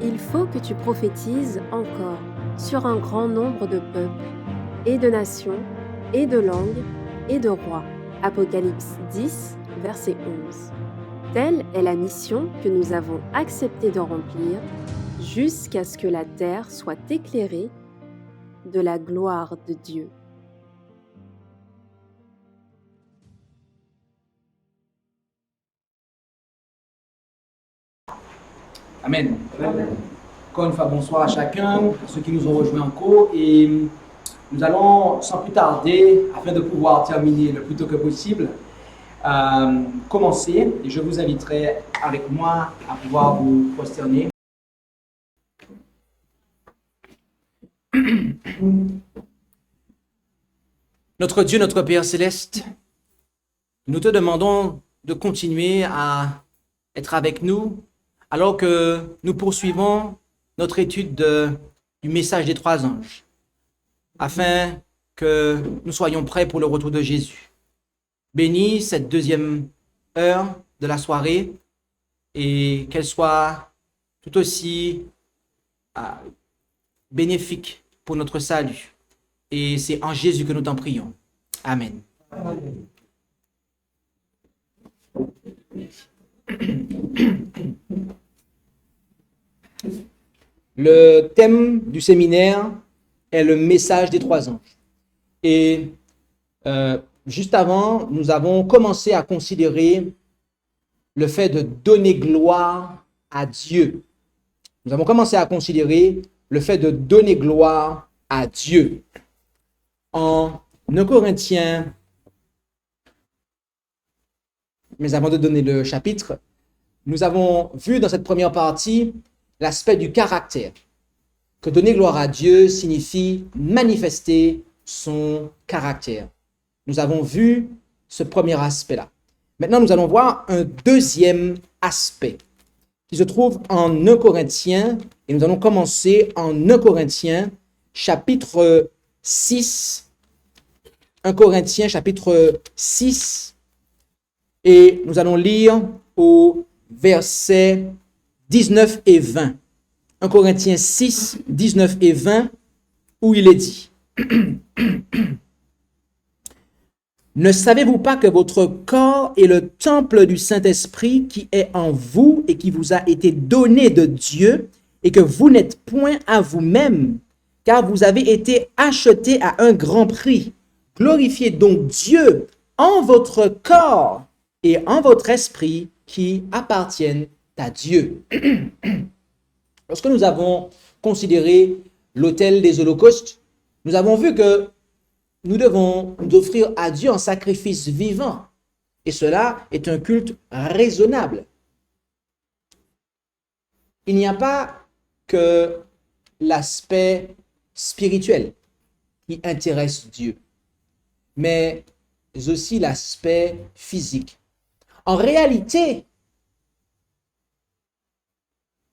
il faut que tu prophétises encore sur un grand nombre de peuples, et de nations, et de langues, et de rois. Apocalypse 10, verset 11. Telle est la mission que nous avons accepté de remplir jusqu'à ce que la terre soit éclairée de la gloire de Dieu. Amen. Encore une fois, bonsoir à chacun, à ceux qui nous ont rejoints en cours. Et nous allons, sans plus tarder, afin de pouvoir terminer le plus tôt que possible, commencer. Et je vous inviterai avec moi à pouvoir vous prosterner. Notre Dieu, notre Père céleste, nous te demandons de continuer à être avec nous alors que nous poursuivons notre étude du message des trois anges, afin que nous soyons prêts pour le retour de Jésus. Bénis cette deuxième heure de la soirée et qu'elle soit tout aussi bénéfique pour notre salut. Et c'est en Jésus que nous t'en prions. Amen. Amen. Le thème du séminaire est le message des trois anges. Et juste avant, nous avons commencé à considérer le fait de donner gloire à Dieu. Nous avons commencé à considérer le fait de donner gloire à Dieu. En 1 Corinthiens, mais avant de donner le chapitre, nous avons vu dans cette première partie l'aspect du caractère. Que donner gloire à Dieu signifie manifester son caractère. Nous avons vu ce premier aspect-là. Maintenant, nous allons voir un deuxième aspect qui se trouve en 1 Corinthiens, et nous allons commencer en 1 Corinthiens, chapitre 6. 1 Corinthiens, chapitre 6, et nous allons lire au verset 19 et 20. 1 Corinthiens 6, 19 et 20, où il est dit « Ne savez-vous pas que votre corps est le temple du Saint-Esprit qui est en vous et qui vous a été donné de Dieu et que vous n'êtes point à vous-même, car vous avez été achetés à un grand prix. Glorifiez donc Dieu en votre corps et en votre esprit qui appartiennent à Dieu. » Lorsque nous avons considéré l'autel des holocaustes, nous avons vu que nous devons nous offrir à Dieu un sacrifice vivant. Et cela est un culte raisonnable. Il n'y a pas que l'aspect spirituel qui intéresse Dieu, mais aussi l'aspect physique. En réalité,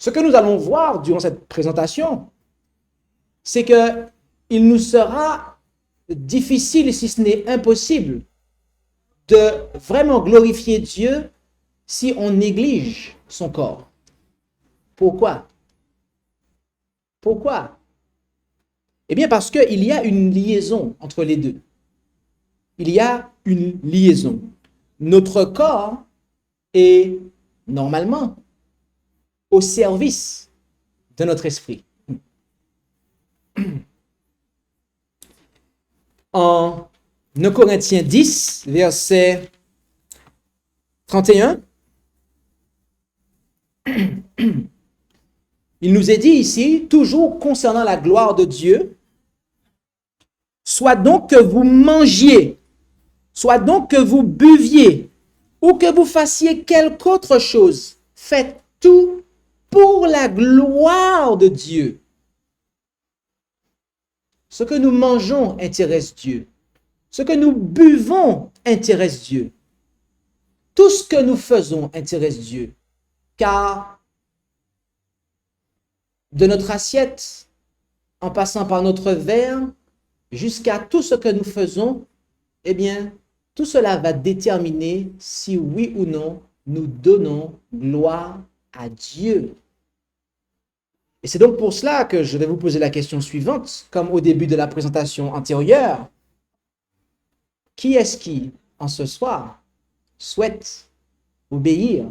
ce que nous allons voir durant cette présentation, c'est qu'il nous sera difficile, si ce n'est impossible, de vraiment glorifier Dieu si on néglige son corps. Pourquoi? Pourquoi? Eh bien, parce qu'il y a une liaison entre les deux. Il y a une liaison. Notre corps est normalement au service de notre esprit. En 1 Corinthiens 10, verset 31, il nous est dit ici, toujours concernant la gloire de Dieu, « Soit donc que vous mangiez, soit donc que vous buviez, ou que vous fassiez quelque autre chose, faites tout pour la gloire de Dieu. » Ce que nous mangeons intéresse Dieu. Ce que nous buvons intéresse Dieu. Tout ce que nous faisons intéresse Dieu. Car de notre assiette, en passant par notre verre, jusqu'à tout ce que nous faisons, eh bien, tout cela va déterminer si oui ou non nous donnons gloire à Dieu. Et c'est donc pour cela que je vais vous poser la question suivante, comme au début de la présentation antérieure. Qui est-ce qui, en ce soir, souhaite obéir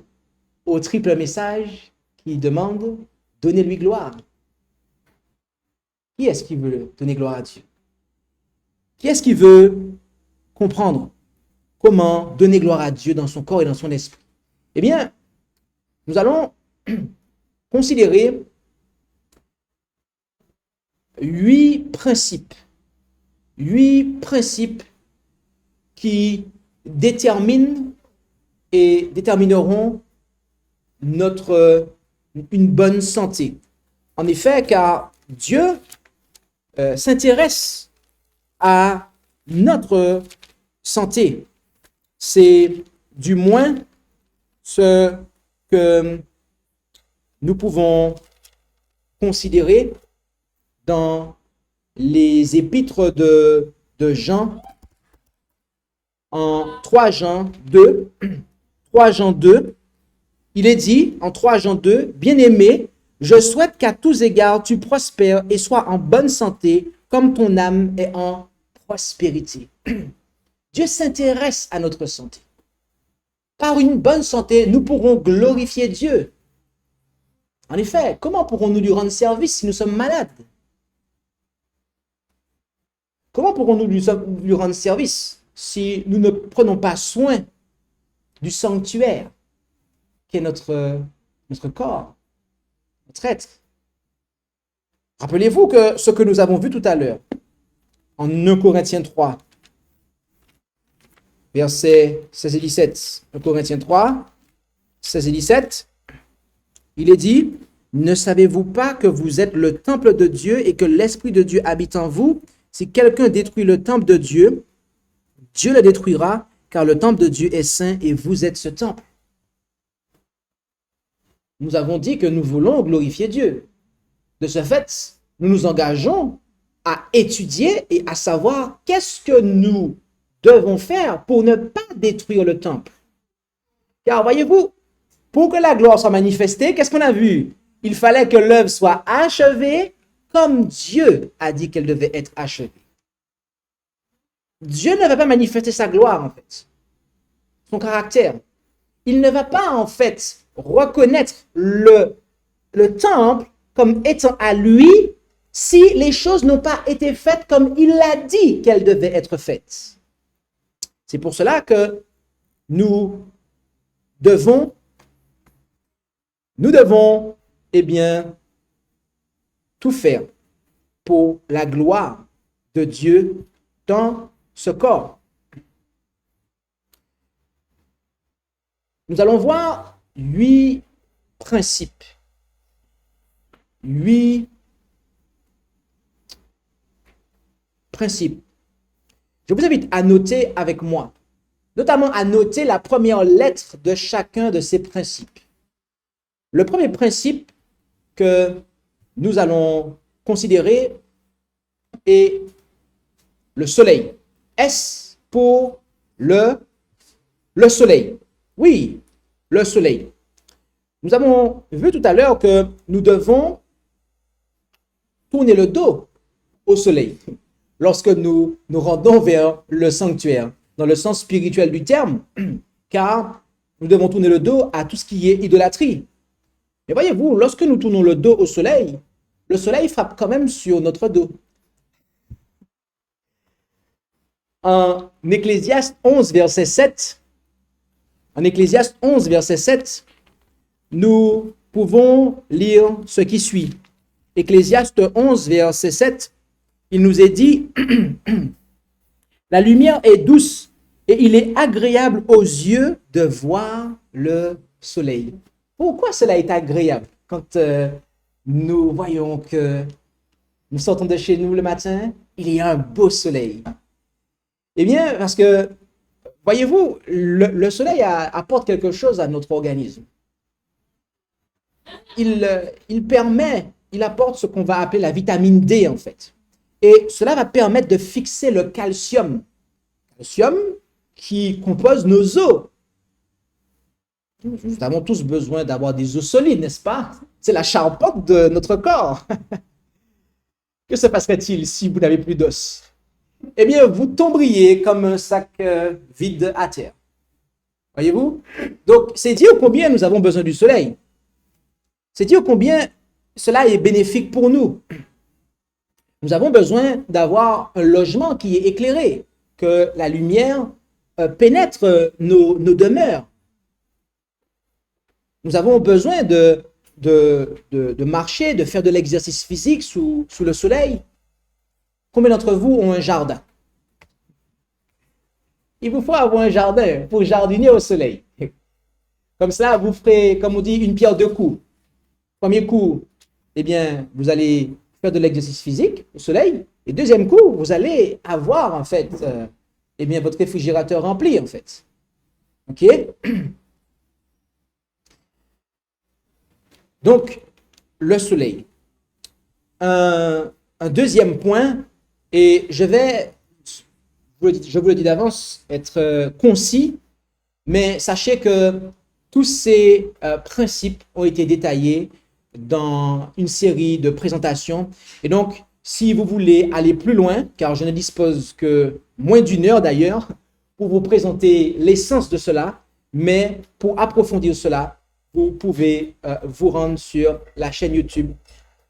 au triple message qui demande « Donnez-lui gloire ». Qui est-ce qui veut donner gloire à Dieu? Qui est-ce qui veut comprendre comment donner gloire à Dieu dans son corps et dans son esprit? Eh bien, nous allons considérer 8 principes qui déterminent et détermineront une bonne santé. En effet, car Dieu s'intéresse à notre santé. C'est du moins ce que nous pouvons considérer dans les épîtres de Jean, en 3 Jean 2, 3 Jean 2, il est dit en 3 Jean 2, « Bien-aimé, je souhaite qu'à tous égards tu prospères et sois en bonne santé, comme ton âme est en prospérité. » Dieu s'intéresse à notre santé. Par une bonne santé, nous pourrons glorifier Dieu. En effet, comment pourrons-nous lui rendre service si nous sommes malades? Comment pourrons-nous lui rendre service si nous ne prenons pas soin du sanctuaire qui est notre corps, notre être? Rappelez-vous que ce que nous avons vu tout à l'heure, en 1 Corinthiens 3, versets 16 et 17. 1 Corinthiens 3, 16 et 17, il est dit, « Ne savez-vous pas que vous êtes le temple de Dieu et que l'Esprit de Dieu habite en vous? Si quelqu'un détruit le temple de Dieu, Dieu le détruira, car le temple de Dieu est saint et vous êtes ce temple. » Nous avons dit que nous voulons glorifier Dieu. De ce fait, nous nous engageons à étudier et à savoir qu'est-ce que nous devons faire pour ne pas détruire le temple. Car voyez-vous, pour que la gloire soit manifestée, qu'est-ce qu'on a vu? Il fallait que l'œuvre soit achevée comme Dieu a dit qu'elle devait être achevée. Dieu ne va pas manifester sa gloire, en fait, son caractère. Il ne va pas, en fait, reconnaître le temple comme étant à lui si les choses n'ont pas été faites comme il l'a dit qu'elles devaient être faites. C'est pour cela que nous devons, eh bien, tout faire pour la gloire de Dieu dans ce corps. Nous allons voir 8 principes. 8 principes. Je vous invite à noter avec moi, notamment à noter la première lettre de chacun de ces principes. Le premier principe que nous allons considérer est le soleil. S pour le soleil. Oui, le soleil. Nous avons vu tout à l'heure que nous devons tourner le dos au soleil lorsque nous nous rendons vers le sanctuaire, dans le sens spirituel du terme, car nous devons tourner le dos à tout ce qui est idolâtrie. Mais voyez-vous, lorsque nous tournons le dos au soleil, le soleil frappe quand même sur notre dos. En Ecclésiaste 11, verset 7, nous pouvons lire ce qui suit. Ecclésiaste 11, verset 7, il nous est dit « La lumière est douce et il est agréable aux yeux de voir le soleil. » Pourquoi cela est agréable quand nous voyons que nous sortons de chez nous le matin, il y a un beau soleil? Eh bien, parce que, voyez-vous, le soleil apporte quelque chose à notre organisme. Il apporte ce qu'on va appeler la vitamine D, en fait. Et cela va permettre de fixer le calcium. Calcium qui compose nos os. Nous avons tous besoin d'avoir des os solides, n'est-ce pas? C'est la charpente de notre corps. Que se passerait-il si vous n'avez plus d'os? Eh bien, vous tomberiez comme un sac vide à terre. Voyez-vous? Donc, c'est dire combien nous avons besoin du soleil. C'est dire combien cela est bénéfique pour nous. Nous avons besoin d'avoir un logement qui est éclairé, que la lumière pénètre nos demeures. Nous avons besoin de marcher, de faire de l'exercice physique sous le soleil. Combien d'entre vous ont un jardin? Il vous faut avoir un jardin pour jardiner au soleil. Comme ça, vous ferez, comme on dit, une pierre deux coups. Premier coup, eh bien, vous allez faire de l'exercice physique au soleil. Et deuxième coup, vous allez avoir, en fait, eh bien, votre réfrigérateur rempli, en fait. OK? Donc, le soleil. Un deuxième point, et je vous le dis d'avance, être concis, mais sachez que tous ces principes ont été détaillés dans une série de présentations. Et donc, si vous voulez aller plus loin, car je ne dispose que moins d'une heure d'ailleurs, pour vous présenter l'essence de cela, mais pour approfondir cela, vous pouvez vous rendre sur la chaîne YouTube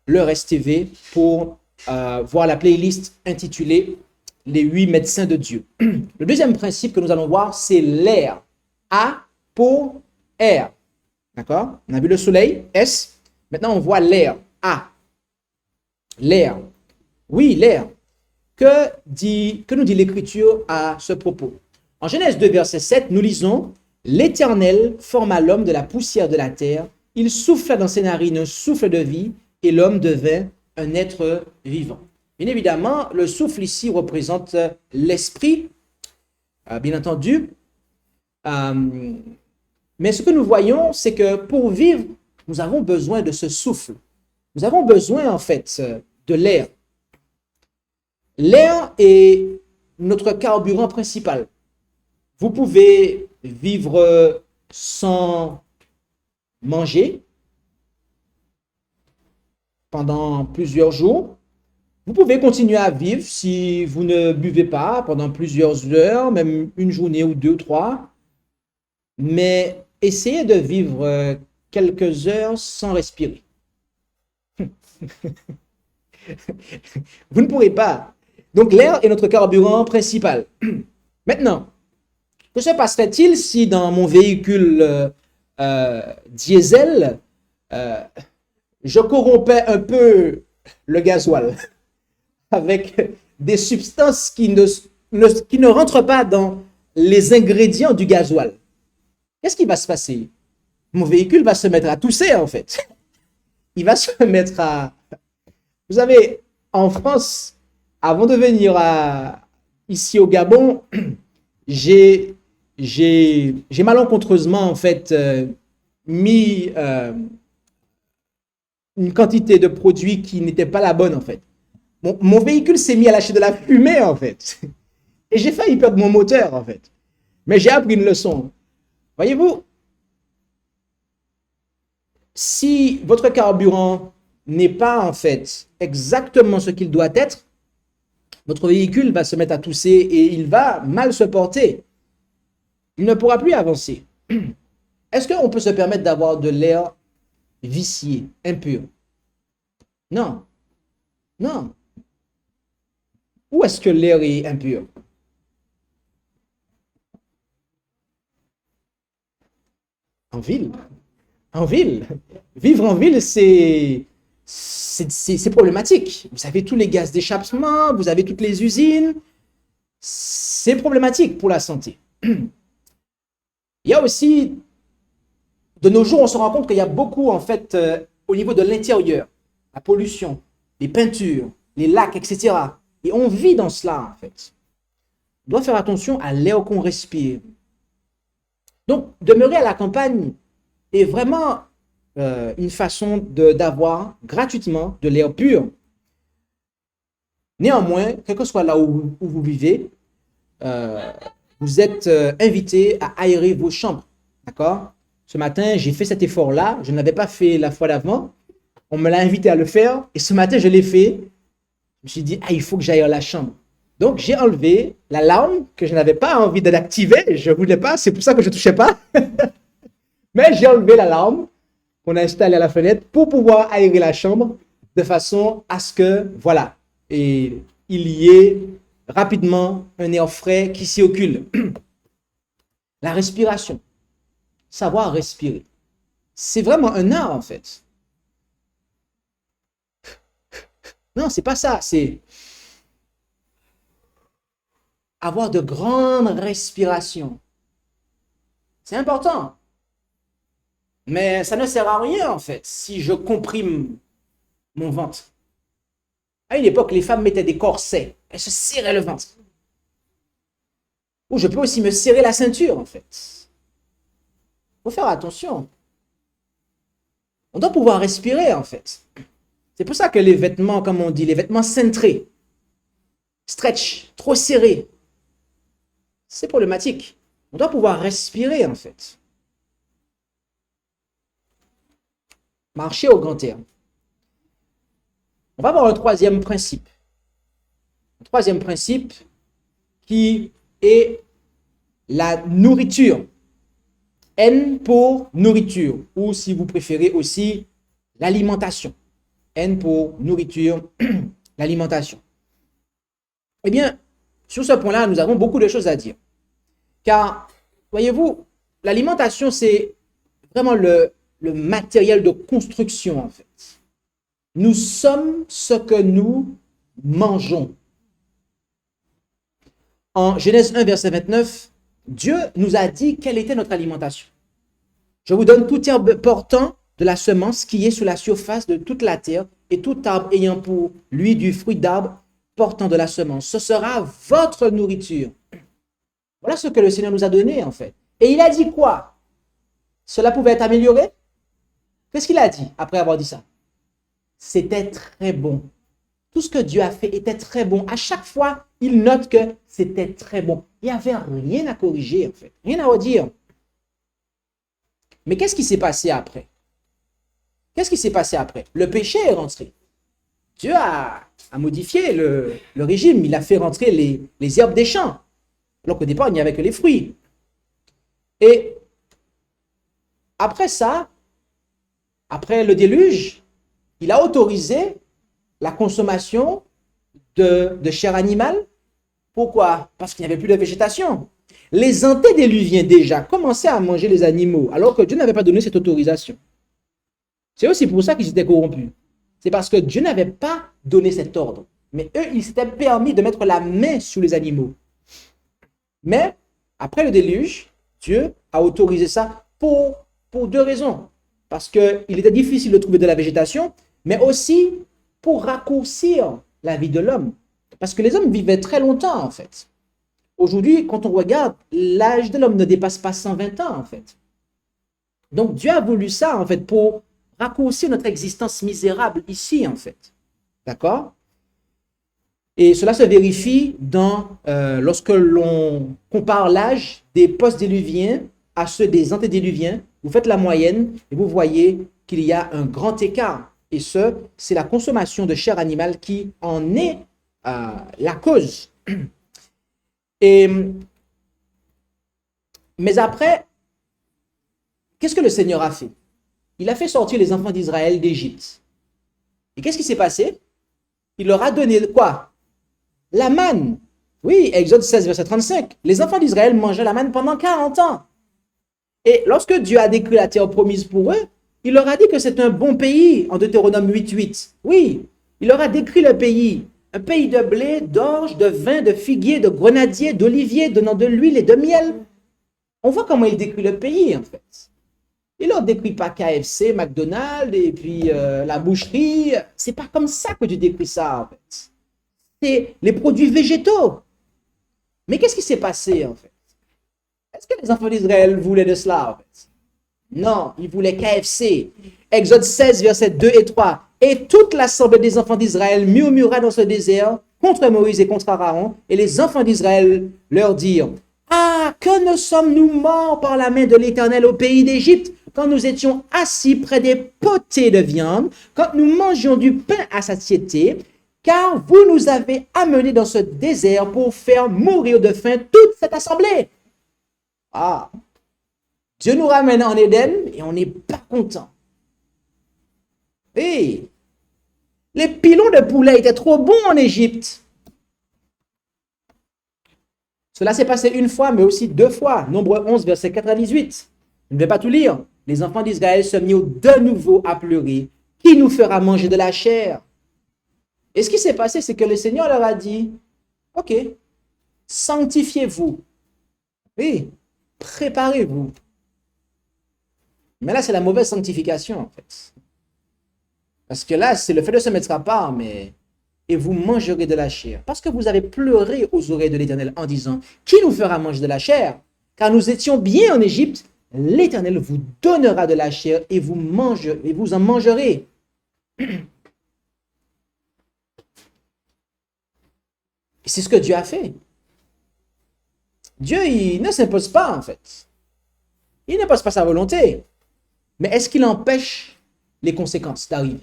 L'Heure TV pour voir la playlist intitulée Les 8 médecins de Dieu. Le deuxième principe que nous allons voir, c'est l'air. A pour air. D'accord? On a vu le soleil, S. Maintenant, on voit l'air, A. L'air. Oui, l'air. Que nous dit l'Écriture à ce propos? En Genèse 2, verset 7, nous lisons « L'Éternel forma l'homme de la poussière de la terre, il souffla dans ses narines un souffle de vie, et l'homme devint un être vivant. » Bien évidemment, le souffle ici représente l'esprit, bien entendu. Mais ce que nous voyons, c'est que pour vivre, nous avons besoin de ce souffle. Nous avons besoin, en fait, de l'air. L'air est notre carburant principal. Vous pouvez vivre sans manger pendant plusieurs jours. Vous pouvez continuer à vivre si vous ne buvez pas pendant plusieurs heures, même une journée ou deux, trois. Mais essayez de vivre quelques heures sans respirer. Vous ne pourrez pas. Donc l'air est notre carburant principal. Maintenant, que se passerait-il si dans mon véhicule diesel, je corrompais un peu le gasoil avec des substances qui ne rentrent pas dans les ingrédients du gasoil? Qu'est-ce qui va se passer? Mon véhicule va se mettre à tousser, en fait. Il va se mettre à... Vous savez, en France, avant de venir ici au Gabon, j'ai malencontreusement, en fait, mis une quantité de produits qui n'était pas la bonne, en fait. Mon véhicule s'est mis à lâcher de la fumée, en fait. Et j'ai failli perdre mon moteur, en fait. Mais j'ai appris une leçon. Voyez-vous, si votre carburant n'est pas, en fait, exactement ce qu'il doit être, votre véhicule va se mettre à tousser et il va mal se porter. Il ne pourra plus avancer. Est-ce qu'on peut se permettre d'avoir de l'air vicié, impur? Non. Non. Où est-ce que l'air est impur? En ville. En ville. Vivre en ville, c'est problématique. Vous avez tous les gaz d'échappement, vous avez toutes les usines. C'est problématique pour la santé. Il y a aussi, de nos jours, on se rend compte qu'il y a beaucoup, en fait, au niveau de l'intérieur, la pollution, les peintures, les lacs, etc. Et on vit dans cela, en fait. On doit faire attention à l'air qu'on respire. Donc, demeurer à la campagne est vraiment une façon d'avoir gratuitement de l'air pur. Néanmoins, quel que soit là où vous vivez, vous êtes invité à aérer vos chambres. D'accord? Ce matin, j'ai fait cet effort-là. Je ne l'avais pas fait la fois d'avant. On me l'a invité à le faire. Et ce matin, je l'ai fait. Je me suis dit, il faut que j'aille à la chambre. Donc, j'ai enlevé l'alarme que je n'avais pas envie de l'activer. Je ne voulais pas. C'est pour ça que je ne touchais pas. Mais j'ai enlevé l'alarme qu'on a installée à la fenêtre pour pouvoir aérer la chambre de façon à ce que, voilà, et il y ait rapidement un air frais qui circule. La respiration. Savoir respirer. C'est vraiment un art, en fait. Non, c'est pas ça. C'est avoir de grandes respirations. C'est important. Mais ça ne sert à rien, en fait, si je comprime mon ventre. À une époque, les femmes mettaient des corsets. Elles se serraient le ventre. Ou je peux aussi me serrer la ceinture, en fait. Il faut faire attention. On doit pouvoir respirer, en fait. C'est pour ça que les vêtements, comme on dit, les vêtements cintrés, stretch, trop serrés, c'est problématique. On doit pouvoir respirer, en fait. Marcher au grand air. On va voir un troisième principe. Un troisième principe qui est la nourriture. N pour nourriture, ou si vous préférez aussi l'alimentation. N pour nourriture, l'alimentation. Eh bien, sur ce point-là, nous avons beaucoup de choses à dire. Car, voyez-vous, l'alimentation, c'est vraiment le matériel de construction, en fait. Nous sommes ce que nous mangeons. En Genèse 1, verset 29, Dieu nous a dit quelle était notre alimentation. Je vous donne toute herbe portant de la semence qui est sur la surface de toute la terre et tout arbre ayant pour lui du fruit d'arbre portant de la semence. Ce sera votre nourriture. Voilà ce que le Seigneur nous a donné, en fait. Et il a dit quoi? Cela pouvait être amélioré? Qu'est-ce qu'il a dit après avoir dit ça? C'était très bon. Tout ce que Dieu a fait était très bon. À chaque fois, il note que c'était très bon. Il n'y avait rien à corriger, en fait. Rien à redire. Mais qu'est-ce qui s'est passé après? Qu'est-ce qui s'est passé après? Le péché est rentré. Dieu a modifié le régime. Il a fait rentrer les herbes des champs. Alors qu'au départ, il n'y avait que les fruits. Et après ça, après le déluge, il a autorisé la consommation de chair animale. Pourquoi? Parce qu'il n'y avait plus de végétation. Les antédiluviens déjà commençaient à manger les animaux, alors que Dieu n'avait pas donné cette autorisation. C'est aussi pour ça qu'ils étaient corrompus. C'est parce que Dieu n'avait pas donné cet ordre. Mais eux, ils s'étaient permis de mettre la main sur les animaux. Mais, après le déluge, Dieu a autorisé ça pour deux raisons. Parce qu'il était difficile de trouver de la végétation, mais aussi pour raccourcir la vie de l'homme. Parce que les hommes vivaient très longtemps, en fait. Aujourd'hui, quand on regarde, l'âge de l'homme ne dépasse pas 120 ans, en fait. Donc, Dieu a voulu ça, en fait, pour raccourcir notre existence misérable ici, en fait. D'accord? Et cela se vérifie lorsque l'on compare l'âge des post-déluviens à ceux des antédiluviens. Vous faites la moyenne et vous voyez qu'il y a un grand écart. Et c'est la consommation de chair animale qui en est la cause. Mais après, qu'est-ce que le Seigneur a fait? Il a fait sortir les enfants d'Israël d'Égypte. Et qu'est-ce qui s'est passé? Il leur a donné quoi? La manne. Oui, Exode 16, verset 35. Les enfants d'Israël mangeaient la manne pendant 40 ans. Et lorsque Dieu a décrit la terre promise pour eux, il leur a dit que c'est un bon pays, en Deutéronome 8.8. Oui, il leur a décrit le pays. Un pays de blé, d'orge, de vin, de figuier, de grenadier, d'olivier, donnant de l'huile et de miel. On voit comment il décrit le pays, en fait. Il ne leur décrit pas KFC, McDonald's, et puis la boucherie. C'est pas comme ça que tu décris ça, en fait. C'est les produits végétaux. Mais qu'est-ce qui s'est passé, en fait? Est-ce que les enfants d'Israël voulaient de cela, en fait? Non, ils voulaient KFC. Exode 16, versets 2 et 3. Et toute l'assemblée des enfants d'Israël murmura dans ce désert contre Moïse et contre Aaron. Et les enfants d'Israël leur dirent, Ah, que ne sommes-nous morts par la main de l'Éternel au pays d'Égypte, quand nous étions assis près des potées de viande, quand nous mangions du pain à satiété, car vous nous avez amenés dans ce désert pour faire mourir de faim toute cette assemblée. Ah, Dieu nous ramène en Éden et on n'est pas content. Hey, les pilons de poulet étaient trop bons en Égypte. Cela s'est passé une fois, mais aussi deux fois. Nombre 11, verset 4 à 18. Je ne vais pas tout lire. Les enfants d'Israël se mirent de nouveau à pleurer. Qui nous fera manger de la chair? Et ce qui s'est passé, c'est que le Seigneur leur a dit, ok, sanctifiez-vous. Oui, préparez-vous. Mais là, c'est la mauvaise sanctification, en fait. Parce que là, c'est le fait de se mettre à part, mais... Et vous mangerez de la chair. Parce que vous avez pleuré aux oreilles de l'Éternel en disant, qui nous fera manger de la chair? Car nous étions bien en Égypte. L'Éternel vous donnera de la chair et vous en mangerez. Et c'est ce que Dieu a fait. Dieu, il ne s'impose pas, en fait. Il n'impose pas sa volonté. Mais est-ce qu'il empêche les conséquences d'arriver?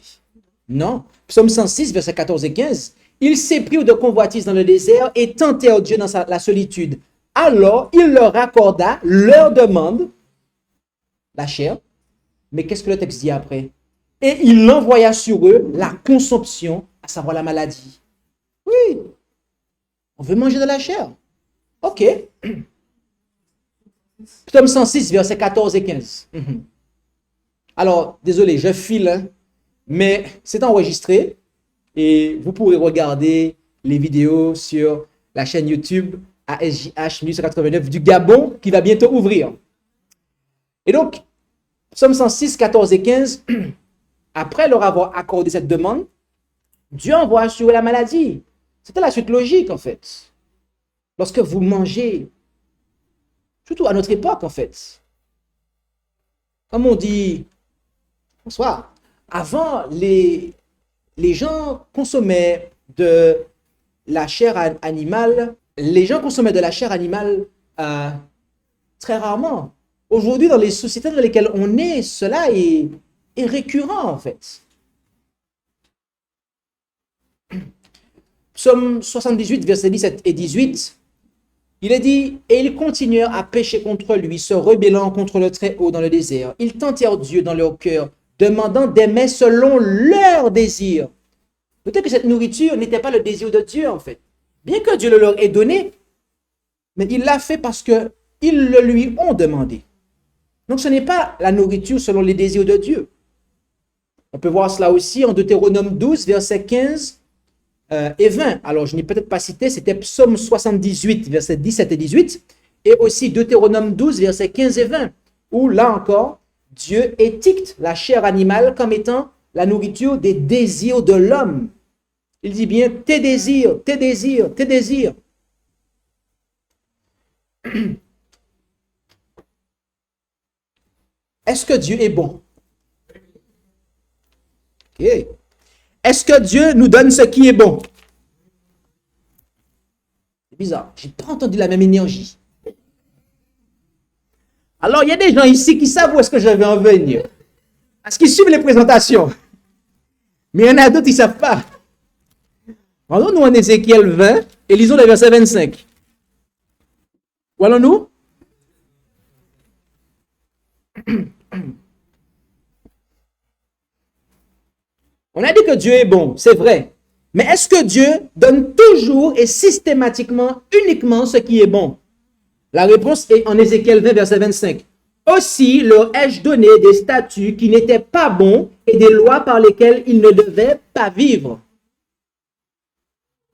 Non. Psaume 106, versets 14 et 15. Ils s'éprirent de convoitise dans le désert et tentèrent Dieu dans la solitude. Alors, il leur accorda leur demande, la chair. Mais qu'est-ce que le texte dit après? Et il envoya sur eux la consomption, à savoir la maladie. Oui. On veut manger de la chair. Ok. Psaume 106, versets 14 et 15. Alors, désolé, je file, hein, mais c'est enregistré et vous pourrez regarder les vidéos sur la chaîne YouTube ASJH 1889 du Gabon qui va bientôt ouvrir. Et donc, Psaume 106, 14 et 15, après leur avoir accordé cette demande, Dieu envoie sur la maladie. C'était la suite logique, en fait. Lorsque vous mangez, surtout à notre époque, en fait, comme on dit, bonsoir, avant, les gens consommaient de la chair animale, très rarement. Aujourd'hui, dans les sociétés dans lesquelles on est, cela est récurrent, en fait. Psaume 78, versets 17 et 18, il est dit, et ils continuèrent à pécher contre lui, se rebellant contre le Très-Haut dans le désert. Ils tentèrent Dieu dans leur cœur, demandant des mets selon leur désir. Peut-être que cette nourriture n'était pas le désir de Dieu, en fait. Bien que Dieu le leur ait donné, mais il l'a fait parce qu'ils le lui ont demandé. Donc ce n'est pas la nourriture selon les désirs de Dieu. On peut voir cela aussi en Deutéronome 12, versets 15 et 20. Alors je n'ai peut-être pas cité, c'était Psaume 78, versets 17 et 18, et aussi Deutéronome 12, versets 15 et 20, où là encore, Dieu étiquette la chair animale comme étant la nourriture des désirs de l'homme. Il dit bien tes désirs, tes désirs, tes désirs. Est-ce que Dieu est bon? Okay. Est-ce que Dieu nous donne ce qui est bon? C'est bizarre, je n'ai pas entendu la même énergie. Alors, il y a des gens ici qui savent où est-ce que je vais en venir. Parce qu'ils suivent les présentations. Mais il y en a d'autres qui ne savent pas. Rendons-nous en Ézéchiel 20 et lisons le verset 25. Où allons-nous? On a dit que Dieu est bon, c'est vrai. Mais est-ce que Dieu donne toujours et systématiquement, uniquement ce qui est bon? La réponse est en Ézéchiel 20, verset 25. Aussi leur ai-je donné des statuts qui n'étaient pas bons et des lois par lesquelles ils ne devaient pas vivre.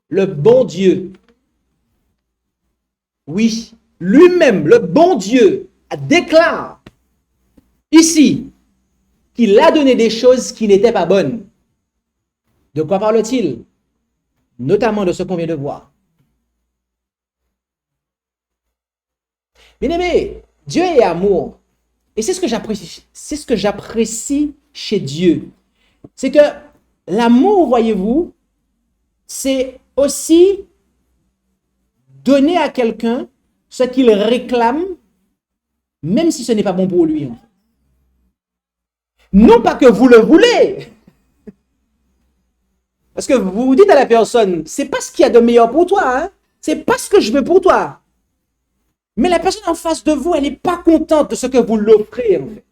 Le bon Dieu, oui, lui-même, le bon Dieu, déclare ici qu'il a donné des choses qui n'étaient pas bonnes. De quoi parle-t-il? Notamment de ce qu'on vient de voir. Bien-aimé, Dieu est amour. Et c'est ce que j'apprécie chez Dieu. C'est que l'amour, voyez-vous, c'est aussi donner à quelqu'un ce qu'il réclame, même si ce n'est pas bon pour lui. Non pas que vous le voulez. Parce que vous dites à la personne, c'est pas ce qu'il y a de meilleur pour toi, hein? C'est pas ce que je veux pour toi. Mais la personne en face de vous, elle n'est pas contente de ce que vous l'offrez, en fait.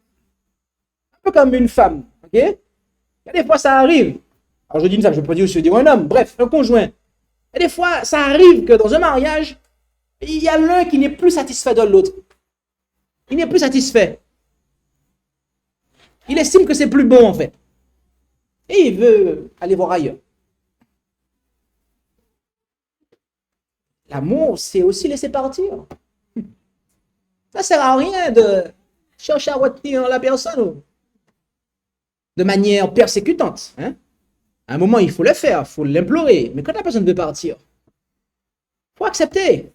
Un peu comme une femme, ok? Et des fois, ça arrive. Alors, je dis une femme, je peux dire aussi dire un homme, bref, un conjoint. Et des fois, ça arrive que dans un mariage, il y a l'un qui n'est plus satisfait de l'autre. Il n'est plus satisfait. Il estime que c'est plus bon, en fait. Et il veut aller voir ailleurs. L'amour, c'est aussi laisser partir. Ça ne sert à rien de chercher à retenir la personne de manière persécutante. Hein? À un moment, il faut le faire, il faut l'implorer. Mais quand la personne veut partir, il faut accepter.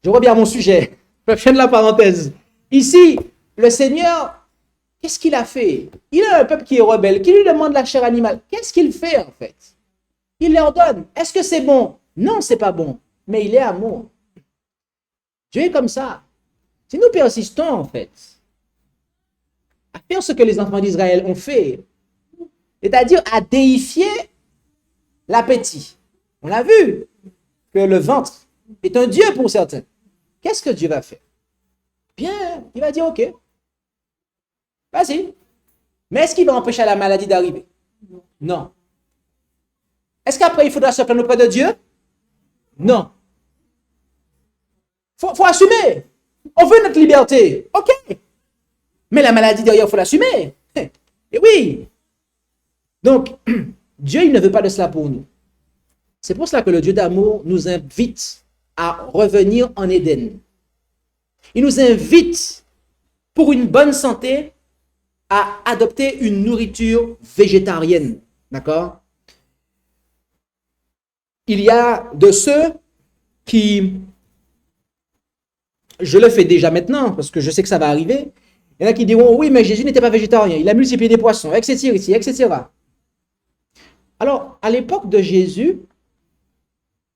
Je reviens à mon sujet. Je fin de la parenthèse. Ici, le Seigneur, qu'est-ce qu'il a fait? Il a un peuple qui est rebelle, qui lui demande la chair animale. Qu'est-ce qu'il fait en fait? Il leur donne. Est-ce que c'est bon? Non, c'est pas bon. Mais il est amour. Dieu est comme ça. Si nous persistons en fait à faire ce que les enfants d'Israël ont fait, c'est-à-dire à déifier l'appétit. On a vu que le ventre est un Dieu pour certains. Qu'est-ce que Dieu va faire? Bien, il va dire ok. Vas-y. Mais est-ce qu'il va empêcher la maladie d'arriver? Non. Est-ce qu'après il faudra se plaindre auprès de Dieu? Non. Faut assumer. On veut notre liberté. Ok. Mais la maladie derrière, il faut l'assumer. Et oui. Donc, Dieu, il ne veut pas de cela pour nous. C'est pour cela que le Dieu d'amour nous invite à revenir en Éden. Il nous invite, pour une bonne santé, à adopter une nourriture végétarienne. D'accord? Il y a de ceux qui, je le fais déjà maintenant, parce que je sais que ça va arriver, il y en a qui diront, oui, mais Jésus n'était pas végétarien, il a multiplié des poissons, etc. Alors, à l'époque de Jésus,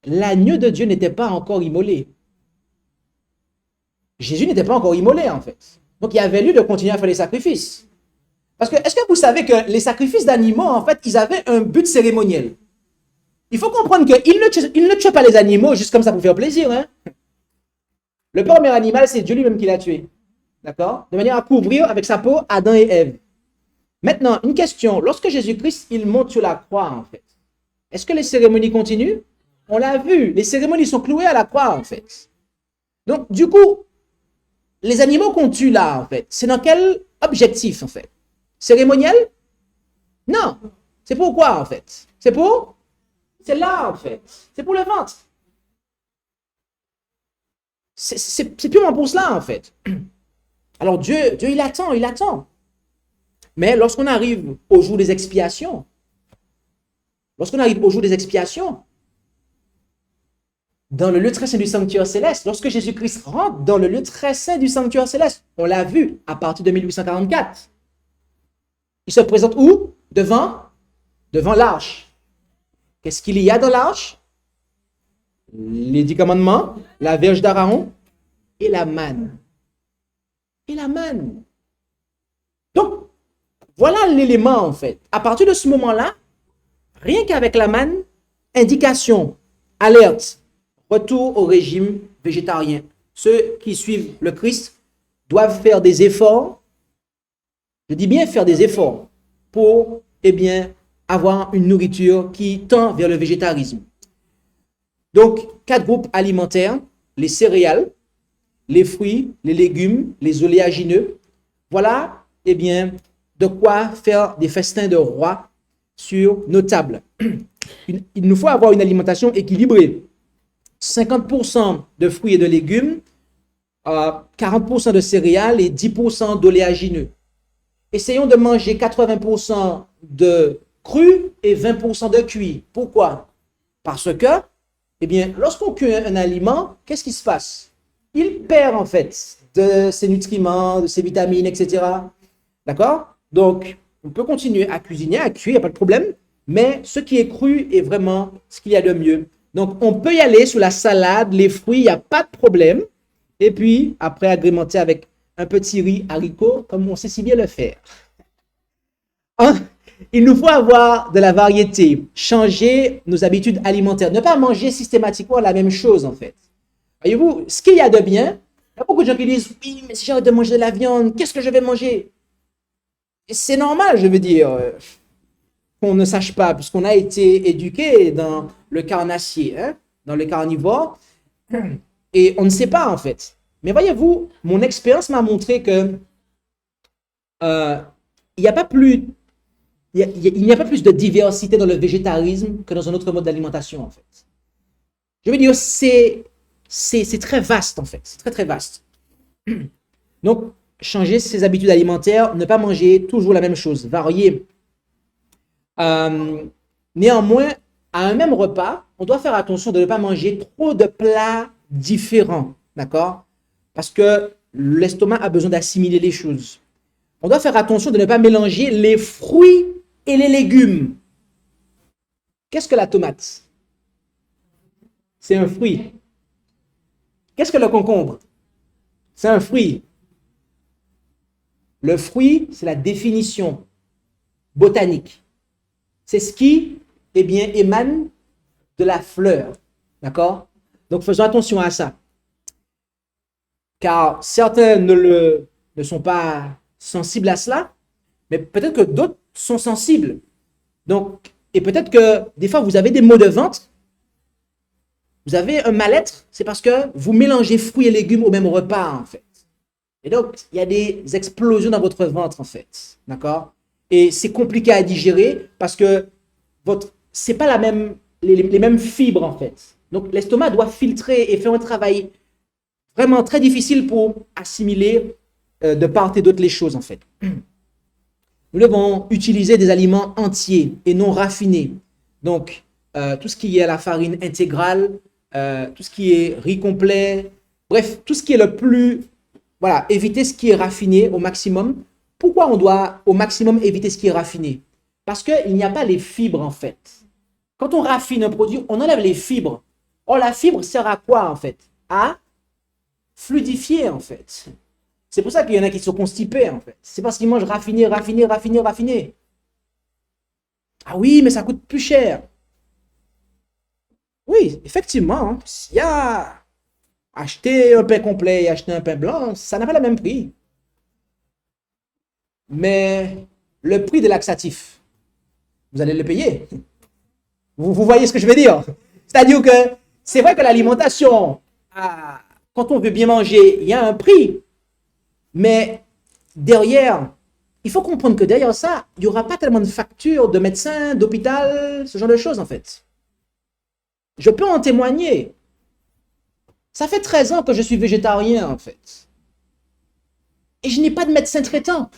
l'agneau de Dieu n'était pas encore immolé. Jésus n'était pas encore immolé, en fait. Donc, il avait lieu de continuer à faire les sacrifices. Parce que, est-ce que vous savez que les sacrifices d'animaux, en fait, ils avaient un but cérémoniel? Il faut comprendre qu'il ne tue pas les animaux juste comme ça pour faire plaisir. Hein? Le premier animal, c'est Dieu lui-même qui l'a tué. D'accord? De manière à couvrir avec sa peau Adam et Ève. Maintenant, une question. Lorsque Jésus-Christ, il monte sur la croix, en fait, est-ce que les cérémonies continuent? On l'a vu. Les cérémonies sont clouées à la croix, en fait. Donc, du coup, les animaux qu'on tue là, en fait, c'est dans quel objectif, en fait? Cérémoniel? Non. C'est pourquoi, en fait? C'est pour? C'est là, en fait. C'est pour le ventre. C'est purement pour cela, en fait. Alors, Dieu, il attend. Mais lorsqu'on arrive au jour des expiations, dans le lieu très saint du sanctuaire céleste, lorsque Jésus-Christ rentre dans le lieu très saint du sanctuaire céleste, on l'a vu à partir de 1844. Il se présente où? Devant l'arche. Qu'est-ce qu'il y a dans l'arche? Les 10 commandements, la verge d'Aaron et la manne. Donc, voilà l'élément en fait. À partir de ce moment-là, rien qu'avec la manne, indication, alerte, retour au régime végétarien. Ceux qui suivent le Christ doivent faire des efforts, je dis bien faire des efforts, pour, avoir une nourriture qui tend vers le végétarisme. Donc, 4 groupes alimentaires, les céréales, les fruits, les légumes, les oléagineux. Voilà, de quoi faire des festins de roi sur nos tables. Il nous faut avoir une alimentation équilibrée. 50% de fruits et de légumes, 40% de céréales et 10% d'oléagineux. Essayons de manger 80% de cru et 20% de cuit. Pourquoi? Parce que, lorsqu'on cuit un aliment, qu'est-ce qui se passe? Il perd en fait de ses nutriments, de ses vitamines, etc. D'accord? Donc, on peut continuer à cuisiner, à cuire, il n'y a pas de problème, mais ce qui est cru est vraiment ce qu'il y a de mieux. Donc, on peut y aller sur la salade, les fruits, il n'y a pas de problème. Et puis, après, agrémenter avec un petit riz haricot, comme on sait si bien le faire. Hein? Il nous faut avoir de la variété, changer nos habitudes alimentaires, ne pas manger systématiquement la même chose en fait. Voyez-vous, ce qu'il y a de bien, il y a beaucoup de gens qui disent oui, mais si j'arrête de manger de la viande, qu'est-ce que je vais manger? C'est normal, je veux dire, qu'on ne sache pas, puisqu'on a été éduqué dans le carnassier, hein, dans le carnivore, et on ne sait pas en fait. Mais voyez-vous, mon expérience m'a montré que euh, il n'y a pas plus il n'y a pas plus de diversité dans le végétarisme que dans un autre mode d'alimentation, en fait. Je veux dire, c'est très vaste, en fait. C'est très, très vaste. Donc, changer ses habitudes alimentaires, ne pas manger toujours la même chose, varier. Euh, Néanmoins, à un même repas, on doit faire attention de ne pas manger trop de plats différents, d'accord? Parce que l'estomac a besoin d'assimiler les choses. On doit faire attention de ne pas mélanger les fruits et les légumes. Qu'est-ce que la tomate? C'est un fruit. Qu'est-ce que le concombre? C'est un fruit. Le fruit, c'est la définition botanique. C'est ce qui, eh bien, émane de la fleur. D'accord? Donc, faisons attention à ça. Car certains ne sont pas sensibles à cela, mais peut-être que d'autres sont sensibles. Donc, et peut-être que des fois, vous avez des maux de ventre, vous avez un mal-être, c'est parce que vous mélangez fruits et légumes au même repas, en fait. Et donc, il y a des explosions dans votre ventre, en fait. D'accord? Et c'est compliqué à digérer parce que c'est pas les mêmes fibres, en fait. Donc, l'estomac doit filtrer et faire un travail vraiment très difficile pour assimiler de part et d'autre les choses, en fait. Nous devons utiliser des aliments entiers et non raffinés. Donc, tout ce qui est la farine intégrale, tout ce qui est riz complet, bref, tout ce qui est le plus... Voilà, éviter ce qui est raffiné au maximum. Pourquoi on doit au maximum éviter ce qui est raffiné? Parce qu'il n'y a pas les fibres, en fait. Quand on raffine un produit, on enlève les fibres. Or, la fibre sert à quoi, en fait? À fluidifier, en fait. C'est pour ça qu'il y en a qui sont constipés, en fait. C'est parce qu'ils mangent raffiné, raffiné, raffiné, raffiné. Ah oui, mais ça coûte plus cher. Oui, effectivement, hein. Il y a acheter un pain complet et acheter un pain blanc, ça n'a pas le même prix. Mais le prix des laxatifs, vous allez le payer. Vous voyez ce que je veux dire? C'est-à-dire que c'est vrai que l'alimentation, quand on veut bien manger, il y a un prix. Mais derrière, il faut comprendre que derrière ça, il n'y aura pas tellement de factures de médecins, d'hôpital, ce genre de choses en fait. Je peux en témoigner. Ça fait 13 ans que je suis végétarien en fait. Et je n'ai pas de médecin traitant.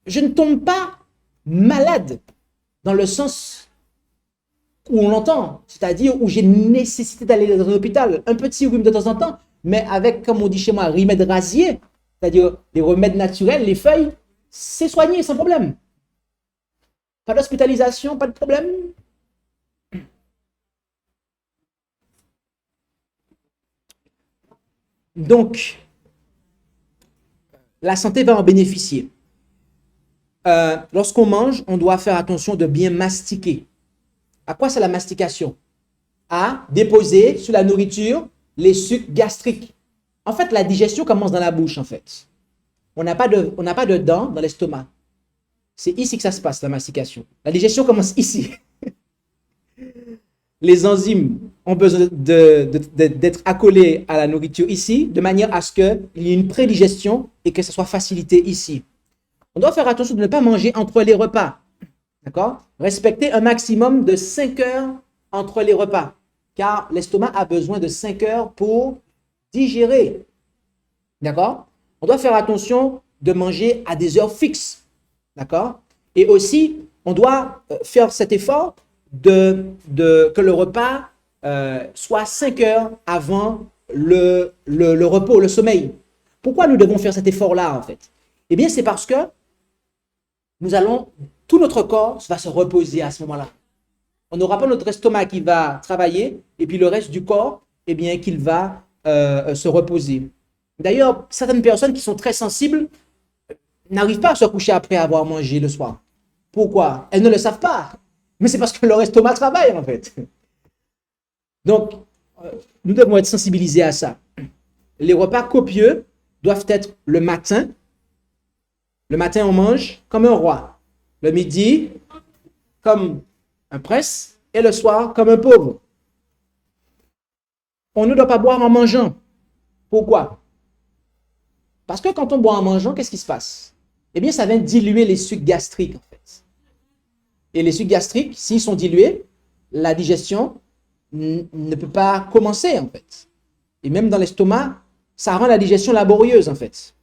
Je ne tombe pas malade dans le sens où on l'entend, c'est-à-dire où j'ai nécessité d'aller dans un hôpital, un petit rhume de temps en temps, mais avec, comme on dit chez moi, remède rasier, c'est-à-dire les remèdes naturels, les feuilles, c'est soigné sans problème. Pas d'hospitalisation, pas de problème. Donc, la santé va en bénéficier. Lorsqu'on mange, on doit faire attention de bien mastiquer. À quoi c'est la mastication? À déposer sur la nourriture les sucs gastriques. En fait, la digestion commence dans la bouche, en fait. On n'a pas de dents dans l'estomac. C'est ici que ça se passe, la mastication. La digestion commence ici. Les enzymes ont besoin d'être accolées à la nourriture ici, de manière à ce qu'il y ait une prédigestion et que ça soit facilité ici. On doit faire attention de ne pas manger entre les repas. D'accord? Respecter un maximum de 5 heures entre les repas. Car l'estomac a besoin de 5 heures pour digérer. D'accord? On doit faire attention de manger à des heures fixes. D'accord? Et aussi, on doit faire cet effort que le repas soit 5 heures avant le repos, le sommeil. Pourquoi nous devons faire cet effort-là, en fait? Eh bien, c'est parce que tout notre corps va se reposer à ce moment-là. On n'aura pas notre estomac qui va travailler et puis le reste du corps, eh bien, qu'il va se reposer. D'ailleurs, certaines personnes qui sont très sensibles n'arrivent pas à se coucher après avoir mangé le soir. Pourquoi? Elles ne le savent pas. Mais c'est parce que leur estomac travaille, en fait. Donc, nous devons être sensibilisés à ça. Les repas copieux doivent être le matin. Le matin, on mange comme un roi. Le midi, comme un prince. Et le soir, comme un pauvre. On ne doit pas boire en mangeant. Pourquoi? Parce que quand on boit en mangeant, qu'est-ce qui se passe? Eh bien, ça vient diluer les sucs gastriques, en fait. Et les sucs gastriques, s'ils sont dilués, la digestion ne peut pas commencer, en fait. Et même dans l'estomac, ça rend la digestion laborieuse, en fait.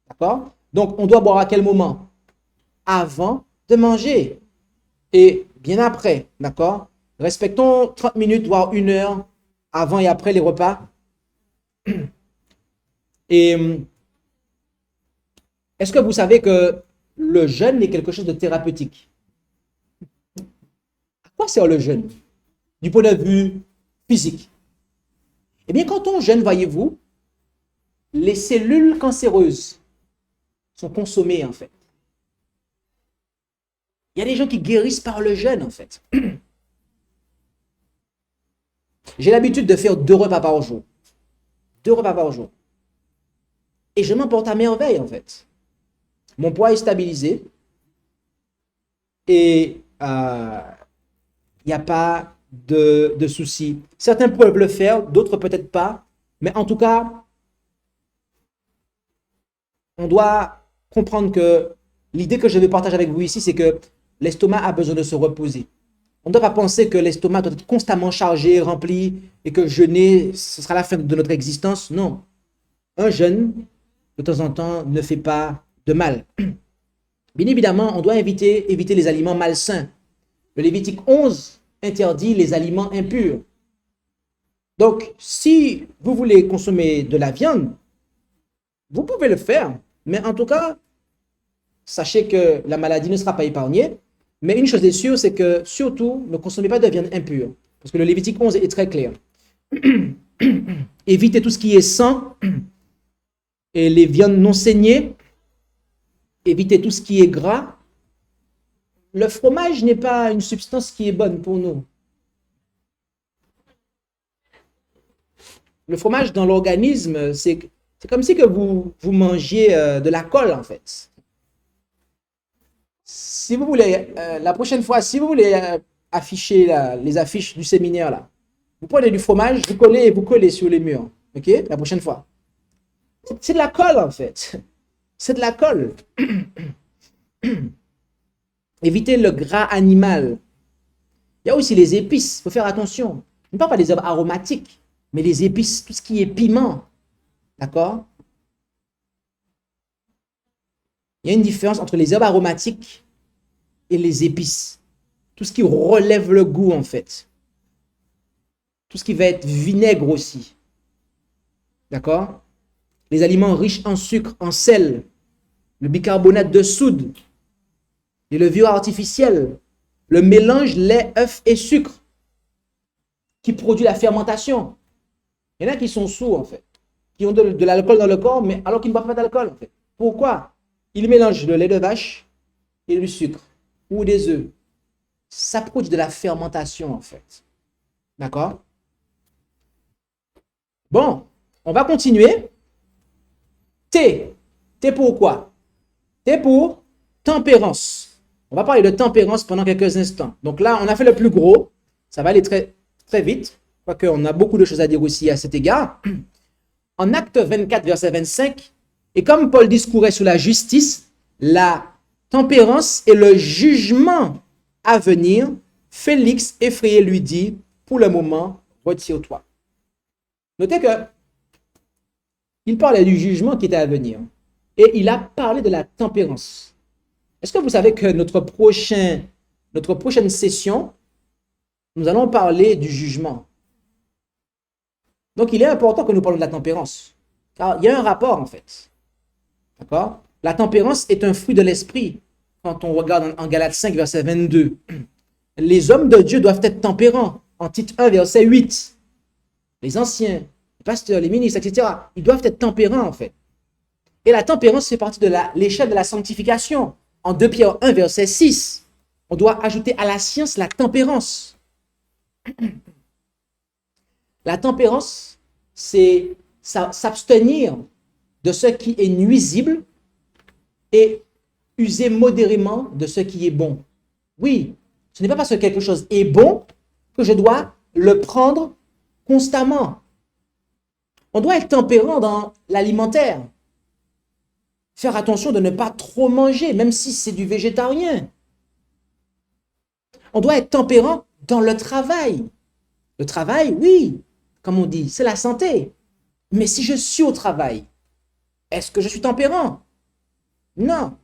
D'accord? Donc, on doit boire à quel moment? Avant de manger. Et bien après, d'accord? Respectons 30 minutes, voire 1 heure avant et après les repas. Et est-ce que vous savez que le jeûne est quelque chose de thérapeutique? À quoi sert le jeûne? Du point de vue physique. Eh bien, quand on jeûne, voyez-vous, les cellules cancéreuses sont consommées, en fait. Il y a des gens qui guérissent par le jeûne, en fait. J'ai l'habitude de faire 2 repas par jour. 2 repas par jour. Et je m'en porte à merveille, en fait. Mon poids est stabilisé. Et il n'y a pas de soucis. Certains peuvent le faire, d'autres peut-être pas. Mais en tout cas, on doit comprendre que l'idée que je vais partager avec vous ici, c'est que l'estomac a besoin de se reposer. On ne doit pas penser que l'estomac doit être constamment chargé, rempli, et que jeûner, ce sera la fin de notre existence. Non. Un jeûne, de temps en temps, ne fait pas de mal. Bien évidemment, on doit éviter les aliments malsains. Le Lévitique 11 interdit les aliments impurs. Donc, si vous voulez consommer de la viande, vous pouvez le faire. Mais en tout cas, sachez que la maladie ne sera pas épargnée. Mais une chose est sûre, c'est que surtout, ne consommez pas de viande impure. Parce que le Lévitique 11 est très clair. Évitez tout ce qui est sang et les viandes non saignées. Évitez tout ce qui est gras. Le fromage n'est pas une substance qui est bonne pour nous. Le fromage dans l'organisme, c'est comme si que vous mangiez de la colle, en fait. Si vous voulez, la prochaine fois, si vous voulez afficher les affiches du séminaire, là, vous prenez du fromage, vous collez et vous collez sur les murs. OK? La prochaine fois. C'est de la colle, en fait. C'est de la colle. Évitez le gras animal. Il y a aussi les épices. Il faut faire attention. Je ne parle pas des herbes aromatiques, mais les épices, tout ce qui est piment. D'accord? Il y a une différence entre les herbes aromatiques et les épices. Tout ce qui relève le goût, en fait. Tout ce qui va être vinaigre aussi. D'accord? Les aliments riches en sucre, en sel, le bicarbonate de soude, les levures artificielles, le mélange lait, œuf et sucre qui produit la fermentation. Il y en a qui sont sourds, en fait, qui ont de l'alcool dans le corps, mais alors qu'ils ne boivent pas d'alcool, en fait. Pourquoi? Ils mélangent le lait de vache et du sucre ou des œufs. Ça produit de la fermentation, en fait. D'accord? Bon, on va continuer. T. T pour quoi? T pour tempérance. On va parler de tempérance pendant quelques instants. Donc là, on a fait le plus gros. Ça va aller très, très vite. Quoique on a beaucoup de choses à dire aussi à cet égard. En Acte 24, verset 25, et comme Paul discourait sur la justice, la tempérance et le jugement à venir, Félix, effrayé, lui dit, pour le moment, retire-toi. Notez que il parlait du jugement qui était à venir. Et il a parlé de la tempérance. Est-ce que vous savez que notre prochaine session, nous allons parler du jugement. Donc, il est important que nous parlions de la tempérance. Car il y a un rapport, en fait. D'accord? La tempérance est un fruit de l'esprit. Quand on regarde en Galates 5, verset 22. Les hommes de Dieu doivent être tempérants. En Tite 1, verset 8. Les anciens, pasteurs, les ministres, etc. Ils doivent être tempérants, en fait. Et la tempérance fait partie de l'échelle de la sanctification. En 2 Pierre 1, verset 6, on doit ajouter à la science la tempérance. La tempérance, c'est s'abstenir de ce qui est nuisible et user modérément de ce qui est bon. Oui, ce n'est pas parce que quelque chose est bon que je dois le prendre constamment. On doit être tempérant dans l'alimentaire. Faire attention de ne pas trop manger, même si c'est du végétarien. On doit être tempérant dans le travail. Le travail, oui, comme on dit, c'est la santé. Mais si je suis au travail, est-ce que je suis tempérant? Non.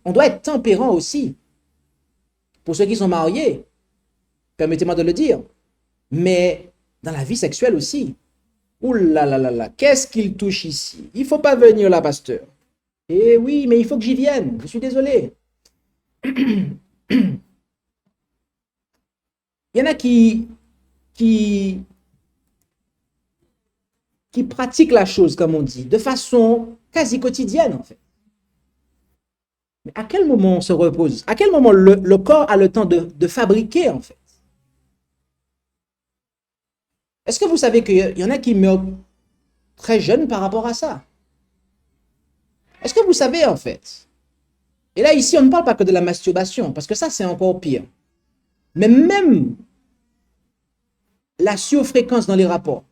On doit être tempérant aussi. Pour ceux qui sont mariés, permettez-moi de le dire. Mais dans la vie sexuelle aussi. Ouh là là là là, qu'est-ce qu'il touche ici? Il ne faut pas venir là, pasteur. Eh oui, mais il faut que j'y vienne. Je suis désolé. Il y en a qui pratiquent la chose, comme on dit, de façon quasi quotidienne, en fait. Mais à quel moment on se repose? À quel moment le corps a le temps de fabriquer, en fait? Est-ce que vous savez qu'il y en a qui meurent très jeunes par rapport à ça? Est-ce que vous savez, en fait? Et là, ici, on ne parle pas que de la masturbation, parce que ça, c'est encore pire. Mais même la surfréquence dans les rapports.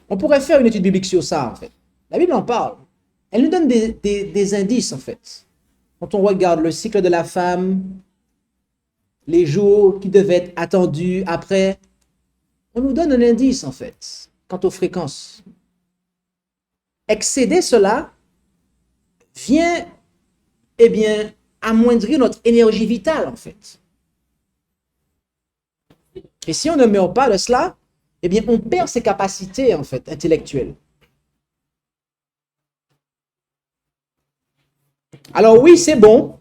On pourrait faire une étude biblique sur ça, en fait. La Bible en parle. Elle nous donne des indices, en fait. Quand on regarde le cycle de la femme, les jours qui devaient être attendus après, on nous donne un indice, en fait, quant aux fréquences. Excéder cela vient, eh bien, amoindrir notre énergie vitale, en fait. Et si on ne meurt pas de cela, eh bien, on perd ses capacités, en fait, intellectuelles. Alors oui, c'est bon,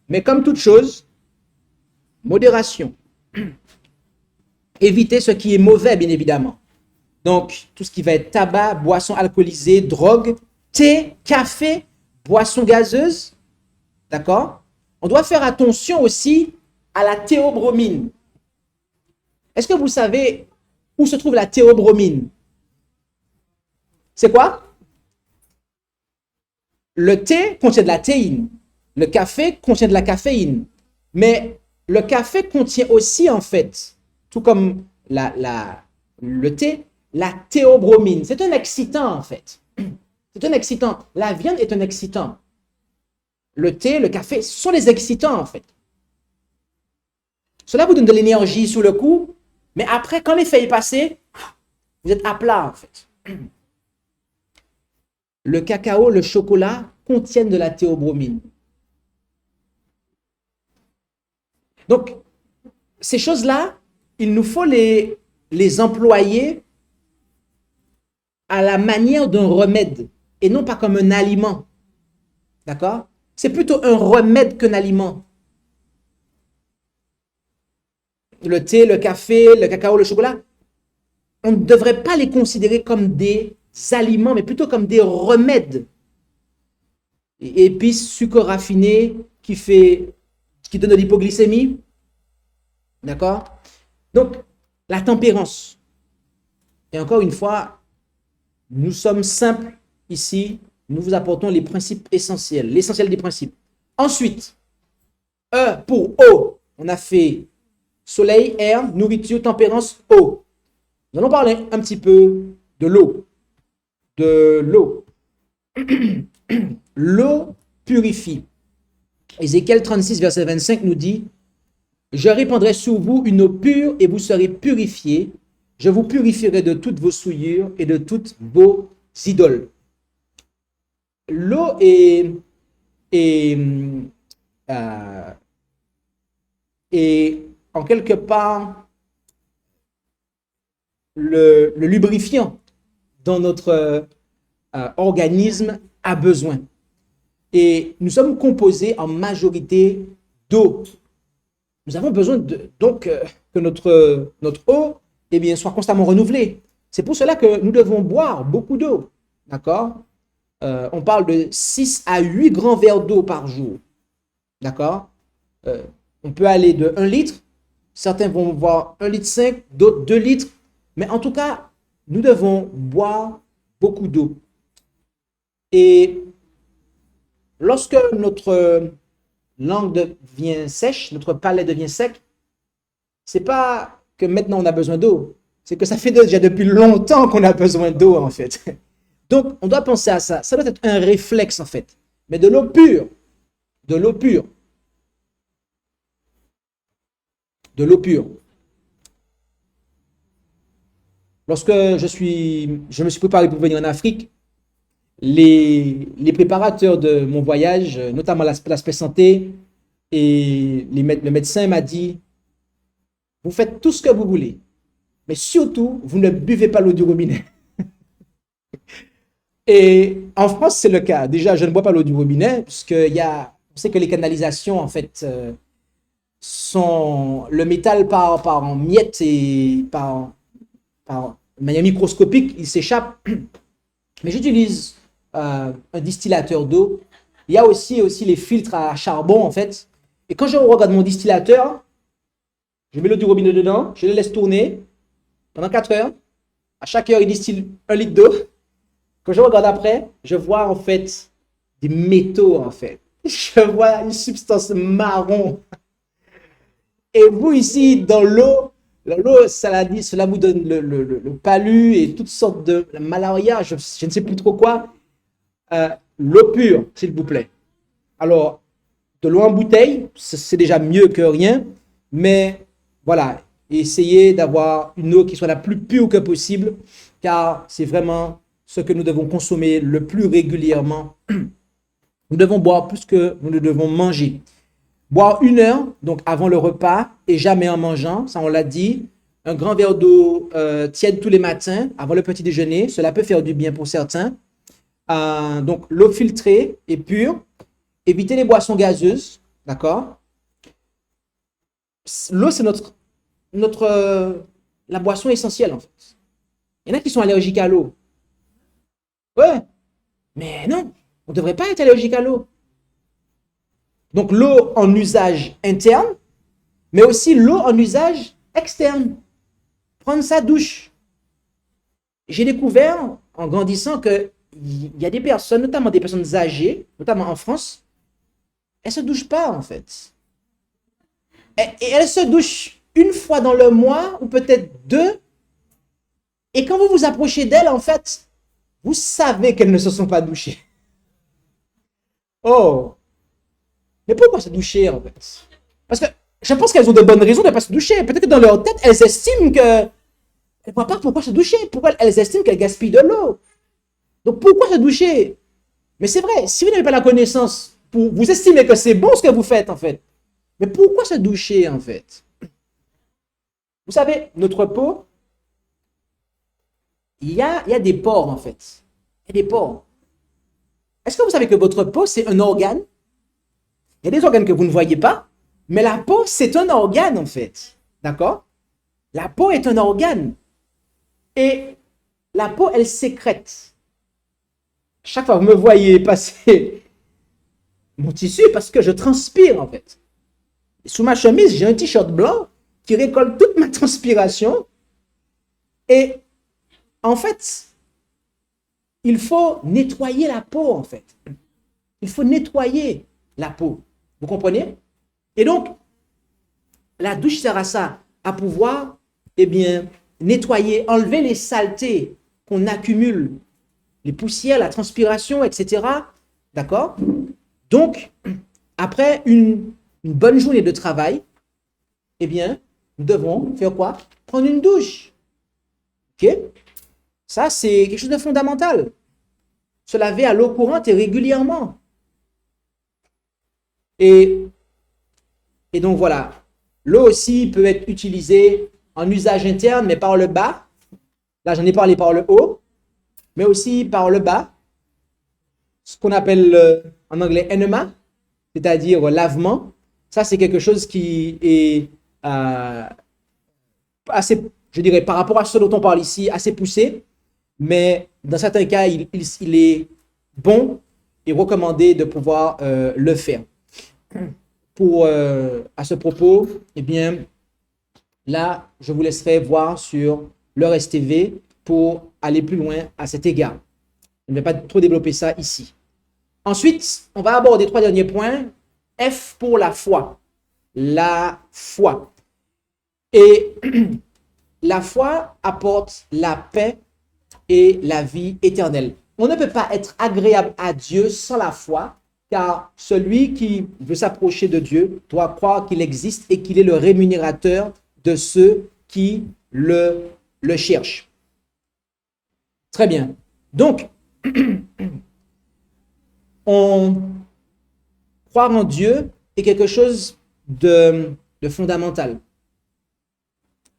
mais comme toute chose, modération. Éviter ce qui est mauvais, bien évidemment. Donc, tout ce qui va être tabac, boissons alcoolisées, drogue, thé, café, boissons gazeuses. D'accord? On doit faire attention aussi à la théobromine. Est-ce que vous savez où se trouve la théobromine? C'est quoi? Le thé contient de la théine. Le café contient de la caféine. Mais le café contient aussi, en fait, tout comme le thé, la théobromine. C'est un excitant, en fait. C'est un excitant. La viande est un excitant. Le thé, le café, ce sont des excitants, en fait. Cela vous donne de l'énergie sous le coup, mais après, quand l'effet est passé, vous êtes à plat, en fait. Le cacao, le chocolat contiennent de la théobromine. Donc, ces choses-là, il nous faut les employer à la manière d'un remède et non pas comme un aliment. D'accord? C'est plutôt un remède qu'un aliment. Le thé, le café, le cacao, le chocolat, on ne devrait pas les considérer comme des aliments, mais plutôt comme des remèdes. Épices, sucre raffiné qui donne de l'hypoglycémie. D'accord? Donc, la tempérance. Et encore une fois, nous sommes simples ici. Nous vous apportons les principes essentiels, l'essentiel des principes. Ensuite, E pour eau. On a fait soleil, air, nourriture, tempérance, eau. Nous allons parler un petit peu de l'eau. De l'eau. L'eau purifie. Ézéchiel 36, verset 25 nous dit: je répandrai sur vous une eau pure et vous serez purifiés. Je vous purifierai de toutes vos souillures et de toutes vos idoles. L'eau est en quelque part le lubrifiant dont notre organisme a besoin. Et nous sommes composés en majorité d'eau. nous avons besoin que notre eau eh bien, soit constamment renouvelée. C'est pour cela que nous devons boire beaucoup d'eau. D'accord? On parle de 6 à 8 grands verres d'eau par jour. D'accord? On peut aller de 1 litre. Certains vont voir 1,5 litre, d'autres 2 litres. Mais en tout cas, nous devons boire beaucoup d'eau. Et lorsque notre langue devient sèche, notre palais devient sec, c'est pas que maintenant on a besoin d'eau, c'est que ça fait déjà depuis longtemps qu'on a besoin d'eau en fait. Donc on doit penser à ça. Ça doit être un réflexe en fait. Mais de l'eau pure, de l'eau pure, de l'eau pure. Lorsque je me suis préparé pour venir en Afrique, les préparateurs de mon voyage, notamment l'aspect santé, et le médecin m'a dit, vous faites tout ce que vous voulez, mais surtout, vous ne buvez pas l'eau du robinet. Et en France, c'est le cas. Déjà, je ne bois pas l'eau du robinet, on sait que les canalisations, en fait, le métal part en miettes et de manière microscopique, il s'échappe. Mais j'utilise un distillateur d'eau. Il y a aussi les filtres à charbon, en fait. Et quand je regarde mon distillateur, je mets l'eau du robinet dedans, je le laisse tourner pendant 4 heures. À chaque heure, il distille 1 litre d'eau. Quand je regarde après, je vois en fait des métaux, en fait. Je vois une substance marron. Et vous, ici, dans l'eau, cela vous donne le palu et toutes sortes de malaria, je ne sais plus trop quoi. L'eau pure, s'il vous plaît. Alors, de l'eau en bouteille, c'est déjà mieux que rien, mais voilà, essayez d'avoir une eau qui soit la plus pure que possible, car c'est vraiment ce que nous devons consommer le plus régulièrement. Nous devons boire plus que nous ne devons manger. Boire 1 heure, donc avant le repas, et jamais en mangeant, ça on l'a dit. Un grand verre d'eau tiède tous les matins, avant le petit déjeuner, cela peut faire du bien pour certains. Donc l'eau filtrée et pure. Éviter les boissons gazeuses, d'accord? L'eau, c'est la boisson essentielle, en fait. Il y en a qui sont allergiques à l'eau. Ouais, mais non, on ne devrait pas être allergique à l'eau. Donc l'eau en usage interne, mais aussi l'eau en usage externe. Prendre sa douche. J'ai découvert en grandissant qu'il y a des personnes, notamment des personnes âgées, notamment en France, elles ne se douchent pas en fait. Et elles se douchent 1 fois dans le mois ou peut-être 2. Et quand vous vous approchez d'elles, en fait, vous savez qu'elles ne se sont pas douchées. Oh, mais pourquoi se doucher en fait? Parce que je pense qu'elles ont de bonnes raisons de ne pas se doucher. Peut-être que dans leur tête, elles estiment que... Elles ne voient pas pourquoi se doucher. Pourquoi elles estiment qu'elles gaspillent de l'eau. Donc pourquoi se doucher? Mais c'est vrai, si vous n'avez pas la connaissance, vous estimez que c'est bon ce que vous faites en fait. Mais pourquoi se doucher en fait? Vous savez, notre peau, il y a des pores en fait. Il y a des pores. Est-ce que vous savez que votre peau, c'est un organe? Il y a des organes que vous ne voyez pas, mais la peau, c'est un organe en fait. D'accord? La peau est un organe. Et la peau, elle sécrète. Chaque fois que vous me voyez passer mon tissu, parce que je transpire en fait. Sous ma chemise, j'ai un t-shirt blanc qui récolte toute ma transpiration. Et en fait, il faut nettoyer la peau en fait. Il faut nettoyer la peau. Vous comprenez? Et donc, la douche sert à ça, à pouvoir, eh bien, nettoyer, enlever les saletés qu'on accumule, les poussières, la transpiration, etc. D'accord? Donc, après une bonne journée de travail, eh bien, nous devons faire quoi? Prendre une douche. Ok? Ça, c'est quelque chose de fondamental. Se laver à l'eau courante et régulièrement. Et donc voilà, l'eau aussi peut être utilisée en usage interne, mais par le bas. Là, j'en ai parlé par le haut, mais aussi par le bas. Ce qu'on appelle en anglais enema, c'est-à-dire lavement. Ça, c'est quelque chose qui est assez, je dirais, par rapport à ce dont on parle ici, assez poussé. Mais dans certains cas, il est bon et recommandé de pouvoir le faire. À ce propos, eh bien, là, je vous laisserai voir sur leur STV pour aller plus loin à cet égard. Je ne vais pas trop développer ça ici. Ensuite, on va aborder 3 derniers points. F pour la foi. La foi. Et la foi apporte la paix et la vie éternelle. On ne peut pas être agréable à Dieu sans la foi, car celui qui veut s'approcher de Dieu doit croire qu'il existe et qu'il est le rémunérateur de ceux qui le cherchent. Très bien. Donc, croire en Dieu est quelque chose de fondamental.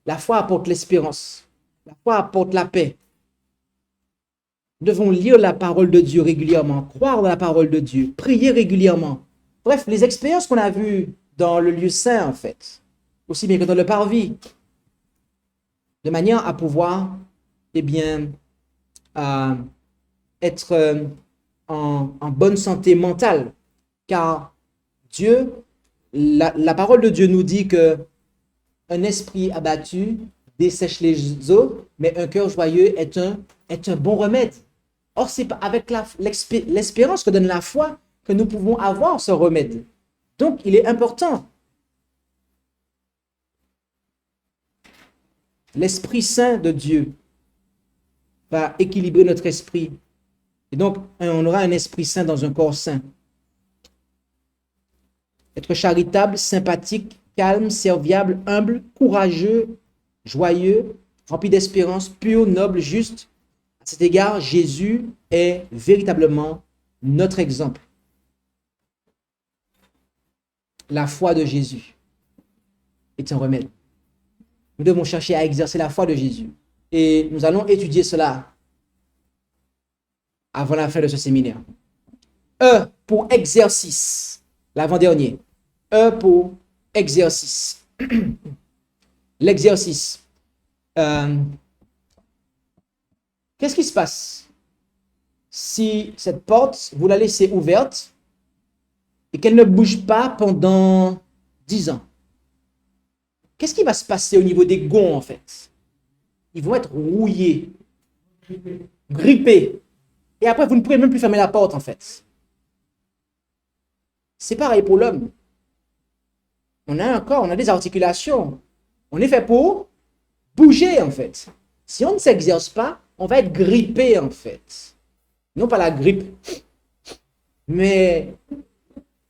La foi apporte l'espérance. La foi apporte la paix. Nous devons lire la parole de Dieu régulièrement, croire dans la parole de Dieu, prier régulièrement. Bref, les expériences qu'on a vues dans le lieu saint, en fait, aussi bien que dans le parvis, de manière à pouvoir, eh bien, être en bonne santé mentale. Car Dieu, la parole de Dieu nous dit que un esprit abattu dessèche les eaux, mais un cœur joyeux est un bon remède. Or, c'est avec l'espérance que donne la foi que nous pouvons avoir ce remède. Donc, il est important. L'Esprit Saint de Dieu va équilibrer notre esprit. Et donc, on aura un esprit saint dans un corps saint. Être charitable, sympathique, calme, serviable, humble, courageux, joyeux, rempli d'espérance, pur, noble, juste. À cet égard, Jésus est véritablement notre exemple. La foi de Jésus est un remède. Nous devons chercher à exercer la foi de Jésus. Et nous allons étudier cela avant la fin de ce séminaire. E pour exercice. L'avant-dernier. E pour exercice. L'exercice. Qu'est-ce qui se passe si cette porte, vous la laissez ouverte et qu'elle ne bouge pas pendant 10 ans? Qu'est-ce qui va se passer au niveau des gonds, en fait? Ils vont être rouillés, grippés. Et après, vous ne pourrez même plus fermer la porte, en fait. C'est pareil pour l'homme. On a un corps, on a des articulations. On est fait pour bouger, en fait. Si on ne s'exerce pas, on va être grippé, en fait. Non pas la grippe, mais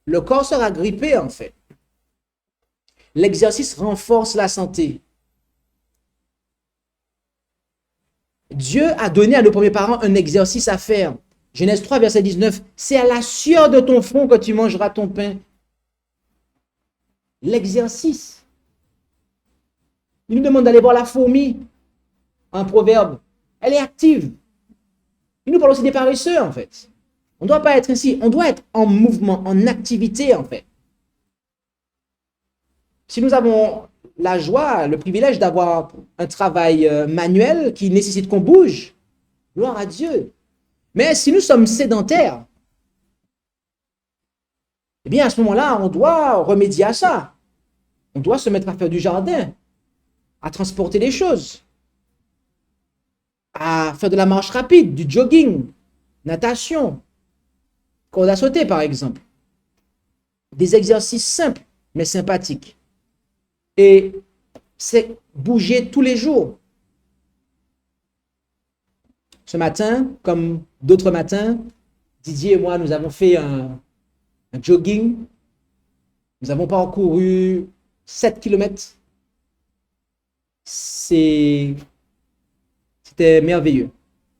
le corps sera grippé, en fait. L'exercice renforce la santé. Dieu a donné à nos premiers parents un exercice à faire. Genèse 3, verset 19. C'est à la sueur de ton front que tu mangeras ton pain. L'exercice. Il nous demande d'aller voir la fourmi. Un proverbe. Elle est active. Il nous parle aussi des paresseux, en fait. On ne doit pas être ainsi. On doit être en mouvement, en activité, en fait. Si nous avons la joie, le privilège d'avoir un travail manuel qui nécessite qu'on bouge, gloire à Dieu. Mais si nous sommes sédentaires, eh bien à ce moment-là, on doit remédier à ça. On doit se mettre à faire du jardin, à transporter des choses, à faire de la marche rapide, du jogging, natation, corde à sauter par exemple. Des exercices simples mais sympathiques. Et c'est bouger tous les jours. Ce matin, comme d'autres matins, Didier et moi, nous avons fait un jogging. Nous avons parcouru 7 km. C'était merveilleux.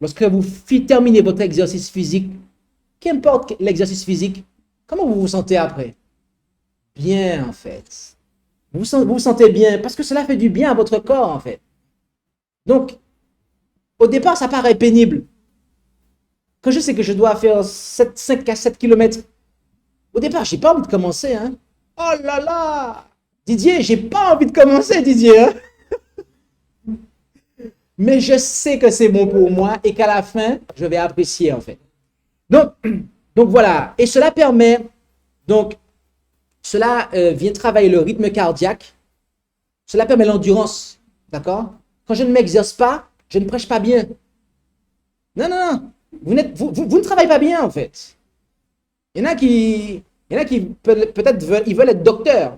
Lorsque vous terminez votre exercice physique, qu'importe l'exercice physique, comment vous vous sentez après? Bien, en fait. Vous vous sentez bien parce que cela fait du bien à votre corps, en fait. Donc, au départ, ça paraît pénible. Quand je sais que je dois faire 5 à 7 km, au départ, je n'ai pas envie de commencer. Hein. Oh là là! Didier, j'ai pas envie de commencer, Didier, hein. Mais je sais que c'est bon pour moi et qu'à la fin, je vais apprécier en fait. Donc, donc voilà. Et cela permet, donc, cela vient travailler le rythme cardiaque. Cela permet l'endurance. D'accord? Quand je ne m'exerce pas, je ne prêche pas bien. Non, non, non. Vous ne travaillez pas bien en fait. Il y en a qui peut-être veulent être docteurs.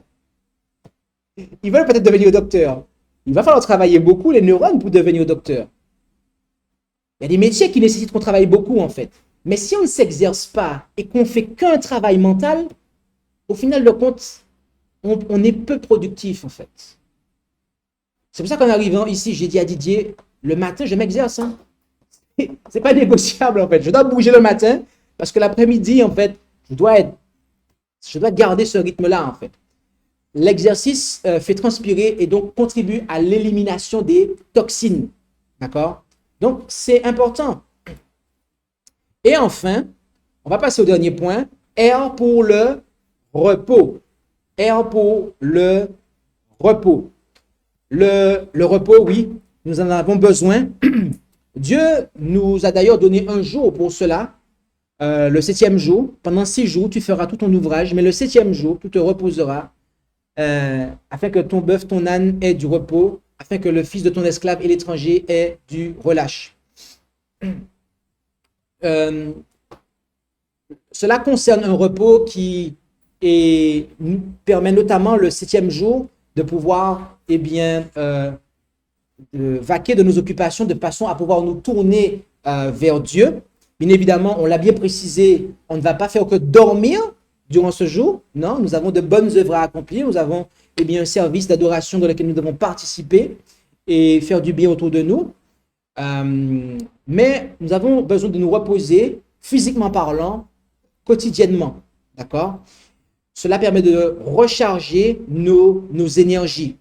Ils veulent peut-être devenir docteurs. Il va falloir travailler beaucoup les neurones pour devenir docteur. Il y a des métiers qui nécessitent qu'on travaille beaucoup en fait. Mais si on ne s'exerce pas et qu'on fait qu'un travail mental, au final de compte, on est peu productif en fait. C'est pour ça qu'en arrivant ici, j'ai dit à Didier, le matin, je m'exerce. Hein. C'est pas négociable en fait. Je dois bouger le matin parce que l'après-midi, en fait, je dois garder ce rythme-là en fait. L'exercice fait transpirer et donc contribue à l'élimination des toxines. D'accord? Donc, c'est important. Et enfin, on va passer au dernier point. R pour le repos. R pour le repos. Le repos, oui, nous en avons besoin. Dieu nous a d'ailleurs donné un jour pour cela. Le 7e jour. Pendant 6 jours, tu feras tout ton ouvrage. Mais le 7e jour, tu te reposeras. Afin que ton bœuf, ton âne ait du repos, afin que le fils de ton esclave et l'étranger ait du relâche. Cela concerne un repos qui permet notamment le 7e jour de pouvoir vaquer de nos occupations de façon à pouvoir nous tourner vers Dieu. Bien évidemment, on l'a bien précisé, on ne va pas faire que dormir durant ce jour. Non, nous avons de bonnes œuvres à accomplir. Nous avons un service d'adoration dans lequel nous devons participer et faire du bien autour de nous. Mais nous avons besoin de nous reposer, physiquement parlant, quotidiennement. D'accord? Cela permet de recharger nos énergies.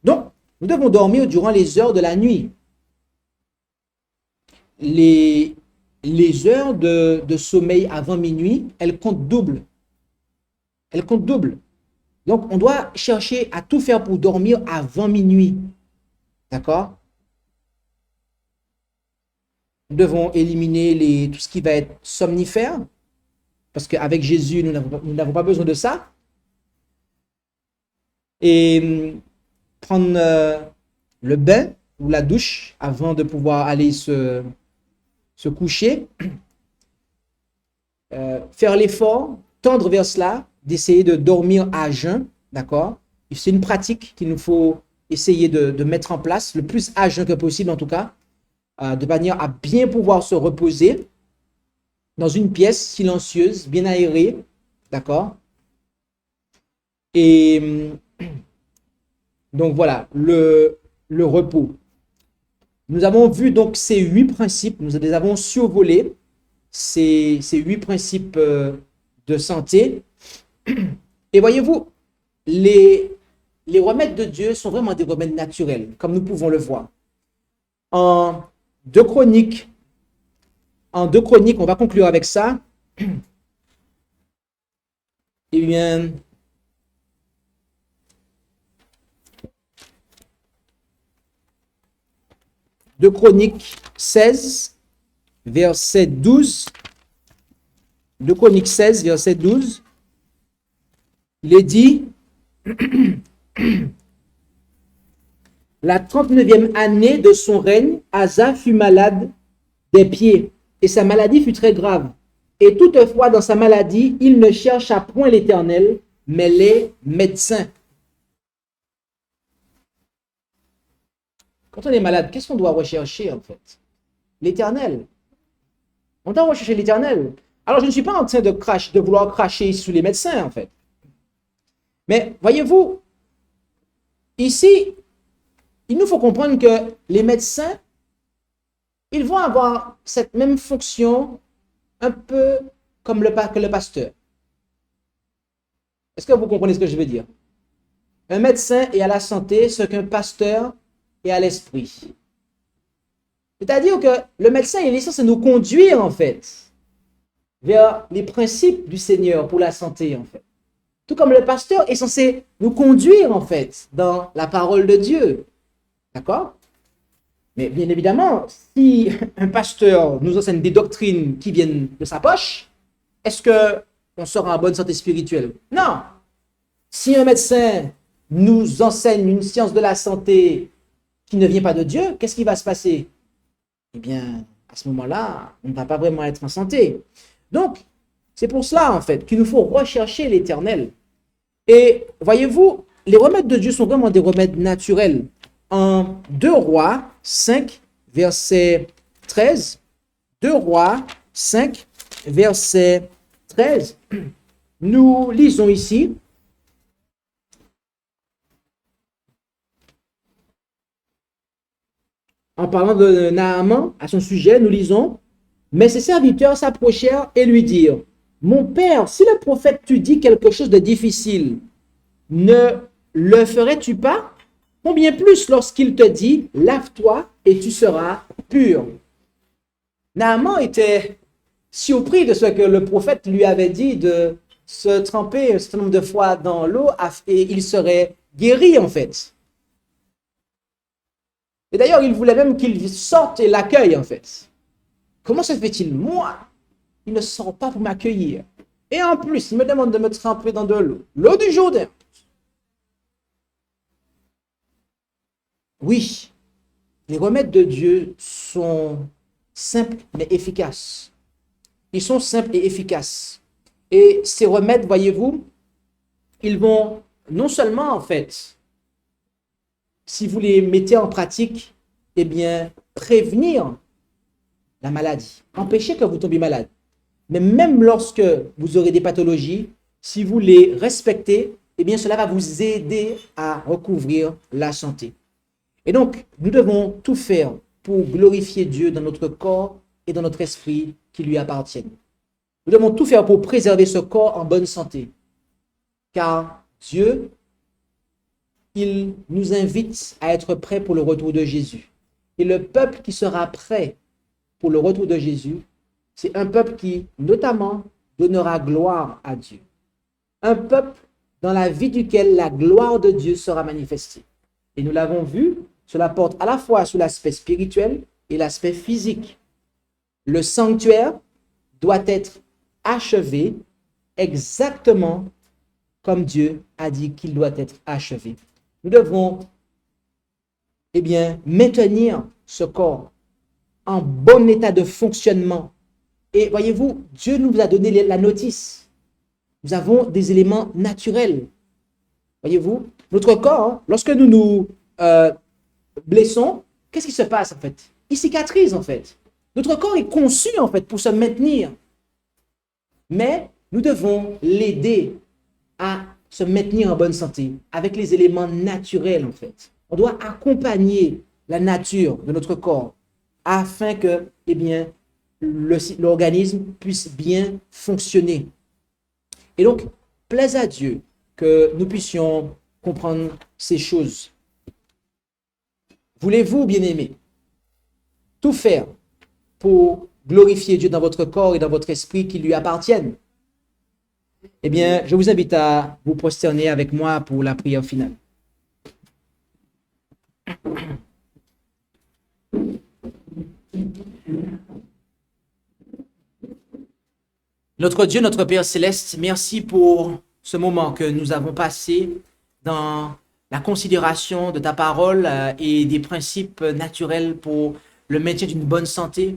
Donc, nous devons dormir durant les heures de la nuit. Les heures de sommeil avant minuit, elles comptent double. Elles comptent double. Donc, on doit chercher à tout faire pour dormir avant minuit. D'accord? Nous devons éliminer tout ce qui va être somnifère, parce qu'avec Jésus, nous n'avons pas besoin de ça. Et prendre le bain ou la douche avant de pouvoir aller se coucher. Faire l'effort, tendre vers cela, d'essayer de dormir à jeun, d'accord? C'est une pratique qu'il nous faut essayer de mettre en place, le plus à jeun que possible en tout cas, de manière à bien pouvoir se reposer dans une pièce silencieuse, bien aérée, d'accord? Et donc voilà, le repos. Nous avons vu donc ces 8 principes, nous les avons survolés, ces 8 principes de santé. Et voyez-vous, les remèdes de Dieu sont vraiment des remèdes naturels, comme nous pouvons le voir. En 2 Chroniques, on va conclure avec ça. Eh bien, de Chroniques 16, verset 12. De Chroniques 16, verset 12. Il est dit, la 39e année de son règne, Asa fut malade des pieds, et sa maladie fut très grave. Et toutefois, dans sa maladie, il ne chercha point l'Éternel, mais les médecins. Quand on est malade, qu'est-ce qu'on doit rechercher en fait? L'Éternel. On doit rechercher l'Éternel. Alors, je ne suis pas en train de vouloir cracher sous les médecins en fait. Mais voyez-vous, ici, il nous faut comprendre que les médecins, ils vont avoir cette même fonction un peu comme que le pasteur. Est-ce que vous comprenez ce que je veux dire? Un médecin est à la santé ce qu'un pasteur est à l'esprit. C'est-à-dire que le médecin est censé nous conduire en fait vers les principes du Seigneur pour la santé en fait. Tout comme le pasteur est censé nous conduire, en fait, dans la parole de Dieu. D'accord? Mais bien évidemment, si un pasteur nous enseigne des doctrines qui viennent de sa poche, est-ce qu'on sera en bonne santé spirituelle? Non. Si un médecin nous enseigne une science de la santé qui ne vient pas de Dieu, qu'est-ce qui va se passer? Eh bien, à ce moment-là, on ne va pas vraiment être en santé. Donc, c'est pour cela, en fait, qu'il nous faut rechercher l'Éternel. Et voyez-vous, les remèdes de Dieu sont vraiment des remèdes naturels. En 2 Rois 5, verset 13, 2 Rois 5, verset 13, nous lisons ici, en parlant de Naaman, à son sujet, nous lisons, mais ses serviteurs s'approchèrent et lui dirent, mon père, si le prophète t'eût dit quelque chose de difficile, ne le ferais-tu pas? Combien plus lorsqu'il te dit, lave-toi et tu seras pur. Naaman était surpris de ce que le prophète lui avait dit de se tremper un certain nombre de fois dans l'eau et il serait guéri en fait. Et d'ailleurs, il voulait même qu'il sorte et l'accueille en fait. Comment se fait-il? Moi, il ne sort pas pour m'accueillir. Et en plus, il me demande de me tremper dans de l'eau. L'eau du Jourdain. Oui, les remèdes de Dieu sont simples mais efficaces. Ils sont simples et efficaces. Et ces remèdes, voyez-vous, ils vont non seulement, en fait, si vous les mettez en pratique, eh bien, prévenir la maladie, empêcher que vous tombiez malade. Mais même lorsque vous aurez des pathologies, si vous les respectez, eh bien, cela va vous aider à recouvrir la santé. Et donc, nous devons tout faire pour glorifier Dieu dans notre corps et dans notre esprit qui lui appartiennent. Nous devons tout faire pour préserver ce corps en bonne santé. Car Dieu, il nous invite à être prêts pour le retour de Jésus. Et le peuple qui sera prêt pour le retour de Jésus, c'est un peuple qui, notamment, donnera gloire à Dieu. Un peuple dans la vie duquel la gloire de Dieu sera manifestée. Et nous l'avons vu, cela porte à la fois sur l'aspect spirituel et l'aspect physique. Le sanctuaire doit être achevé exactement comme Dieu a dit qu'il doit être achevé. Nous devons, eh bien, maintenir ce corps en bon état de fonctionnement. Et voyez-vous, Dieu nous a donné la notice. Nous avons des éléments naturels. Voyez-vous, notre corps, lorsque nous nous blessons, qu'est-ce qui se passe en fait? Il cicatrise en fait. Notre corps est conçu en fait pour se maintenir. Mais nous devons l'aider à se maintenir en bonne santé avec les éléments naturels en fait. On doit accompagner la nature de notre corps afin que, eh bien, l'organisme puisse bien fonctionner. Et donc, plaise à Dieu que nous puissions comprendre ces choses. Voulez-vous, bien-aimés, tout faire pour glorifier Dieu dans votre corps et dans votre esprit qui lui appartiennent? Eh bien, je vous invite à vous prosterner avec moi pour la prière finale. Notre Dieu, notre Père céleste, merci pour ce moment que nous avons passé dans la considération de ta parole et des principes naturels pour le maintien d'une bonne santé.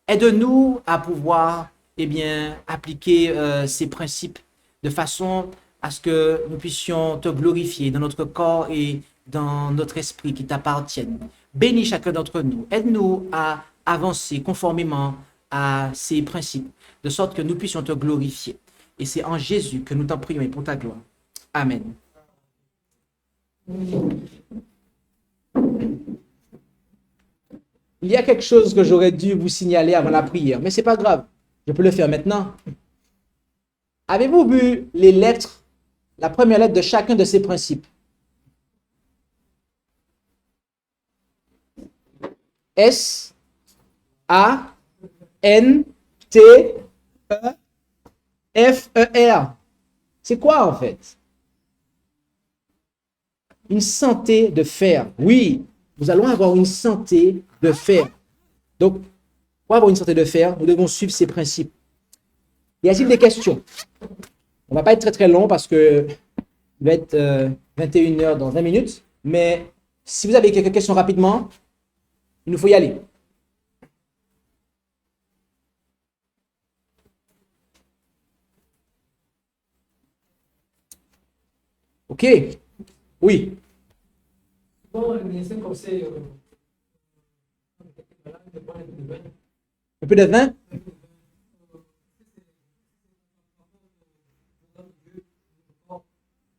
Aide-nous à pouvoir, eh bien, appliquer ces principes de façon à ce que nous puissions te glorifier dans notre corps et dans notre esprit qui t'appartiennent. Bénis chacun d'entre nous. Aide-nous à avancer conformément à ces principes, de sorte que nous puissions te glorifier. Et c'est en Jésus que nous t'en prions et pour ta gloire. Amen. Il y a quelque chose que j'aurais dû vous signaler avant la prière, mais c'est pas grave. Je peux le faire maintenant. Avez-vous vu les lettres, la première lettre de chacun de ces principes? S, A, N, T, E, F, E, R. C'est quoi en fait? Une santé de fer. Oui, nous allons avoir une santé de fer. Donc, pour avoir une santé de fer, nous devons suivre ces principes. Y a-t-il des questions? On ne va pas être très très long parce que il va être 21 heures dans 20 minutes. Mais si vous avez quelques questions rapidement, il nous faut y aller. OK. Oui. Bon, le médecin conseille de prendre un peu de bain. Un peu de vin?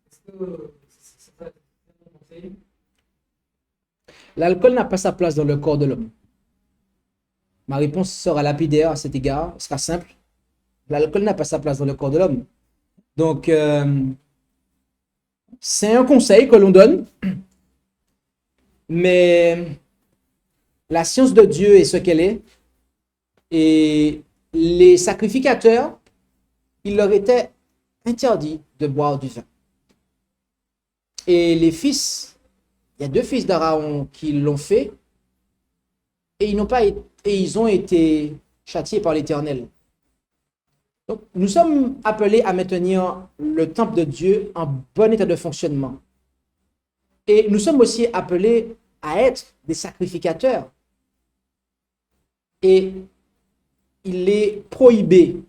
Est-ce que c'est ça un conseil? L'alcool n'a pas sa place dans le corps de l'homme. Ma réponse sera lapidaire à cet égard, sera simple. L'alcool n'a pas sa place dans le corps de l'homme. Donc, c'est un conseil que l'on donne, mais la science de Dieu est ce qu'elle est, et les sacrificateurs, il leur était interdit de boire du vin. Et les fils, il y a 2 fils d'Aaron qui l'ont fait, et ils ont été châtiés par l'Éternel. Donc, nous sommes appelés à maintenir le temple de Dieu en bon état de fonctionnement. Et nous sommes aussi appelés à être des sacrificateurs. Et il est prohibé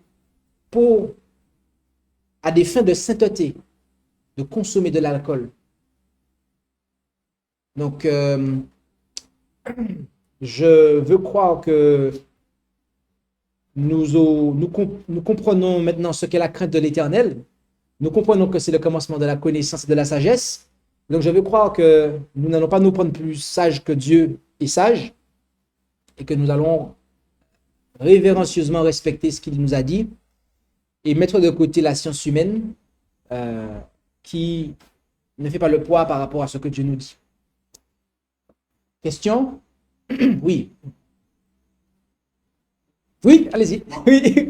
à des fins de sainteté, de consommer de l'alcool. Donc, je veux croire que nous comprenons maintenant ce qu'est la crainte de l'Éternel. Nous comprenons que c'est le commencement de la connaissance et de la sagesse. Donc, je veux croire que nous n'allons pas nous prendre plus sages que Dieu est sage et que nous allons révérencieusement respecter ce qu'il nous a dit et mettre de côté la science humaine qui ne fait pas le poids par rapport à ce que Dieu nous dit. Question? Oui. Oui, allez-y. Oui.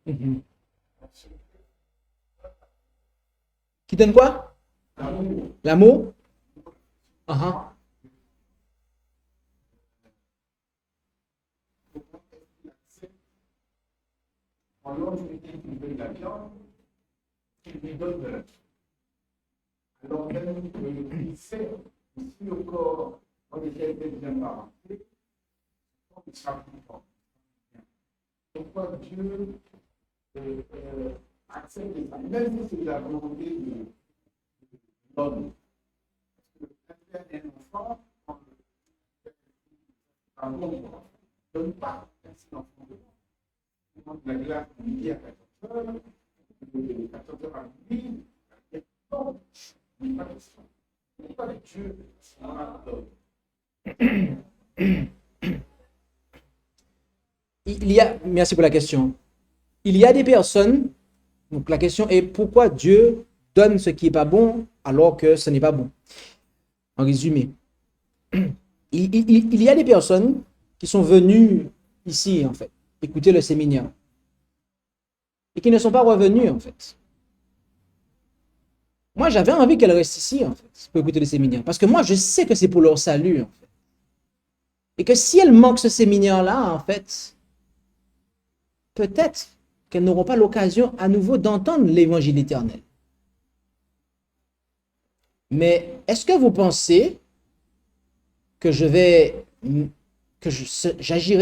Mhm. Qui donne quoi? L'amour? Uh-huh. Alors, je me dis qu'il veut de la viande, il lui donne de la viande. Alors, même qu'il sait que si le corps dans lequel il vient parenté, il sera plus fort. Pourquoi Dieu accepte ça, même si c'est la volonté de l'homme. Parce que quand il y a un enfant, un bon enfant, ne donne pas ainsi l'enfant de l'homme. La glace midi à 14 heures, de 14 heures à midi, non, il n'y a pas de question. Il n'y a pas de Dieu dans la donne. Merci pour la question. Il y a des personnes, donc la question est pourquoi Dieu donne ce qui n'est pas bon alors que ce n'est pas bon. En résumé, il y a des personnes qui sont venues ici, en fait, écouter le séminaire et qui ne sont pas revenues, en fait. Moi, j'avais envie qu'elles restent ici, en fait, pour écouter le séminaire, parce que moi, je sais que c'est pour leur salut, en fait. Et que si elles manquent ce séminaire-là, en fait, peut-être qu'elles n'auront pas l'occasion à nouveau d'entendre l'évangile éternel. Mais est-ce que vous pensez que j'agirais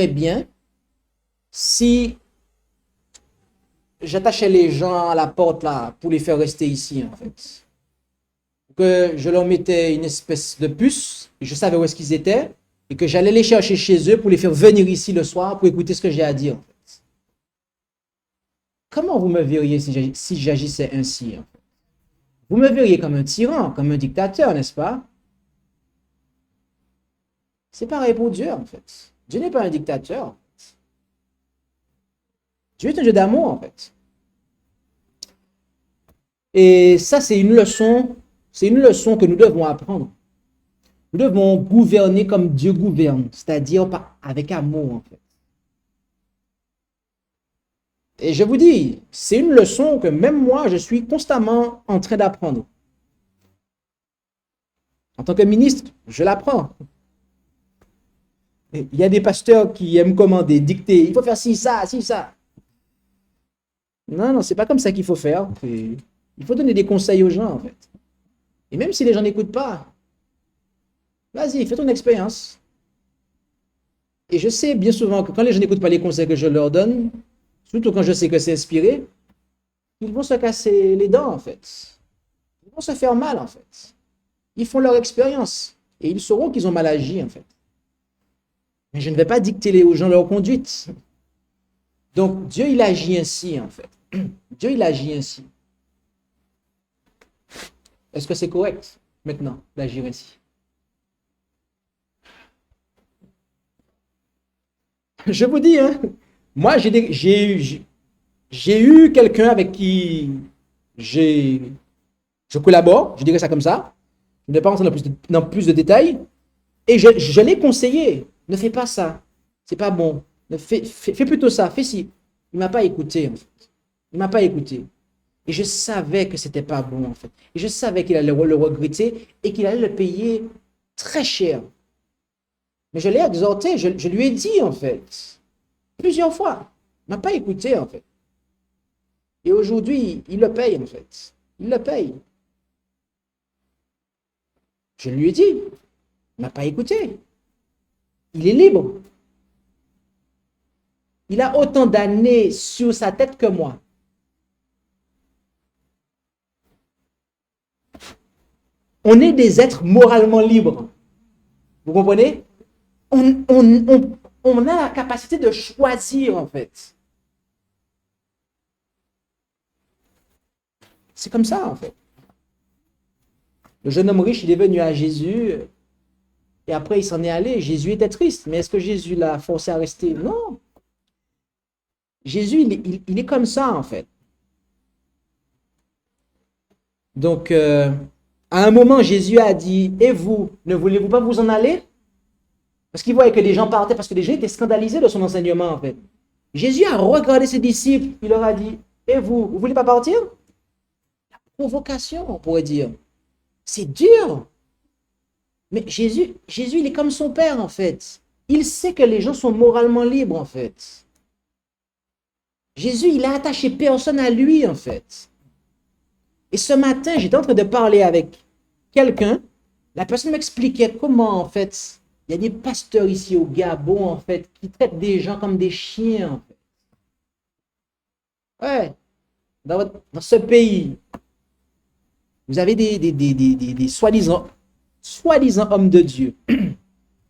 bien si j'attachais les gens à la porte là pour les faire rester ici, en fait? Que je leur mettais une espèce de puce, et je savais où est-ce qu'ils étaient, et que j'allais les chercher chez eux pour les faire venir ici le soir pour écouter ce que j'ai à dire, en fait. Comment vous me verriez si j'agissais ainsi, en fait? vous me verriez comme un tyran, comme un dictateur, n'est-ce pas? C'est pareil pour Dieu, en fait. Dieu n'est pas un dictateur. En fait. Dieu est un Dieu d'amour, en fait. Et ça, c'est une leçon que nous devons apprendre. Nous devons gouverner comme Dieu gouverne, c'est-à-dire avec amour, en fait. Et je vous dis, c'est une leçon que même moi, je suis constamment en train d'apprendre. En tant que ministre, je l'apprends. Il y a des pasteurs qui aiment commander, dicter. Il faut faire ci, ça, ci, ça. Non, c'est pas comme ça qu'il faut faire. Il faut donner des conseils aux gens, en fait. Et même si les gens n'écoutent pas, vas-y, fais ton expérience. Et je sais bien souvent que quand les gens n'écoutent pas les conseils que je leur donne, surtout quand je sais que c'est inspiré, ils vont se casser les dents, en fait. Ils vont se faire mal, en fait. Ils font leur expérience. Et ils sauront qu'ils ont mal agi, en fait. Mais je ne vais pas dicter aux gens leur conduite. Donc, Dieu, il agit ainsi, en fait. Dieu, il agit ainsi. Est-ce que c'est correct, maintenant, d'agir ainsi? Je vous dis, hein, moi, j'ai eu quelqu'un avec qui je collabore, je dirais ça comme ça. Je ne vais pas rentrer dans plus de détails. Et je l'ai conseillé. Ne fais pas ça. C'est pas bon. Fais plutôt ça. Fais ci. Il m'a pas écouté, en fait. Il m'a pas écouté. Et je savais que c'était pas bon, en fait. Et je savais qu'il allait le regretter et qu'il allait le payer très cher. Mais je l'ai exhorté. Je lui ai dit, en fait, plusieurs fois. Il m'a pas écouté, en fait. Et aujourd'hui, il le paye, en fait. Il le paye. Je lui ai dit. Il m'a pas écouté. Il est libre. Il a autant d'années sur sa tête que moi. On est des êtres moralement libres. Vous comprenez? On a la capacité de choisir, en fait. C'est comme ça, en fait. Le jeune homme riche, il est venu à Jésus et après, il s'en est allé. Jésus était triste. Mais est-ce que Jésus l'a forcé à rester? Non. Jésus, il est comme ça, en fait. Donc, à un moment, Jésus a dit, et vous, ne voulez-vous pas vous en aller? Parce qu'il voyait que les gens partaient, parce que les gens étaient scandalisés de son enseignement, en fait. Jésus a regardé ses disciples, il leur a dit, et vous, vous voulez pas partir? La provocation, on pourrait dire. C'est dur. Mais Jésus, il est comme son Père, en fait. Il sait que les gens sont moralement libres, en fait. Jésus, il a attaché personne à lui, en fait. Et ce matin, j'étais en train de parler avec quelqu'un. La personne m'expliquait comment, en fait, il y a des pasteurs ici au Gabon, en fait, qui traitent des gens comme des chiens, en fait. Ouais. Dans ce pays, vous avez des soi-disant hommes de Dieu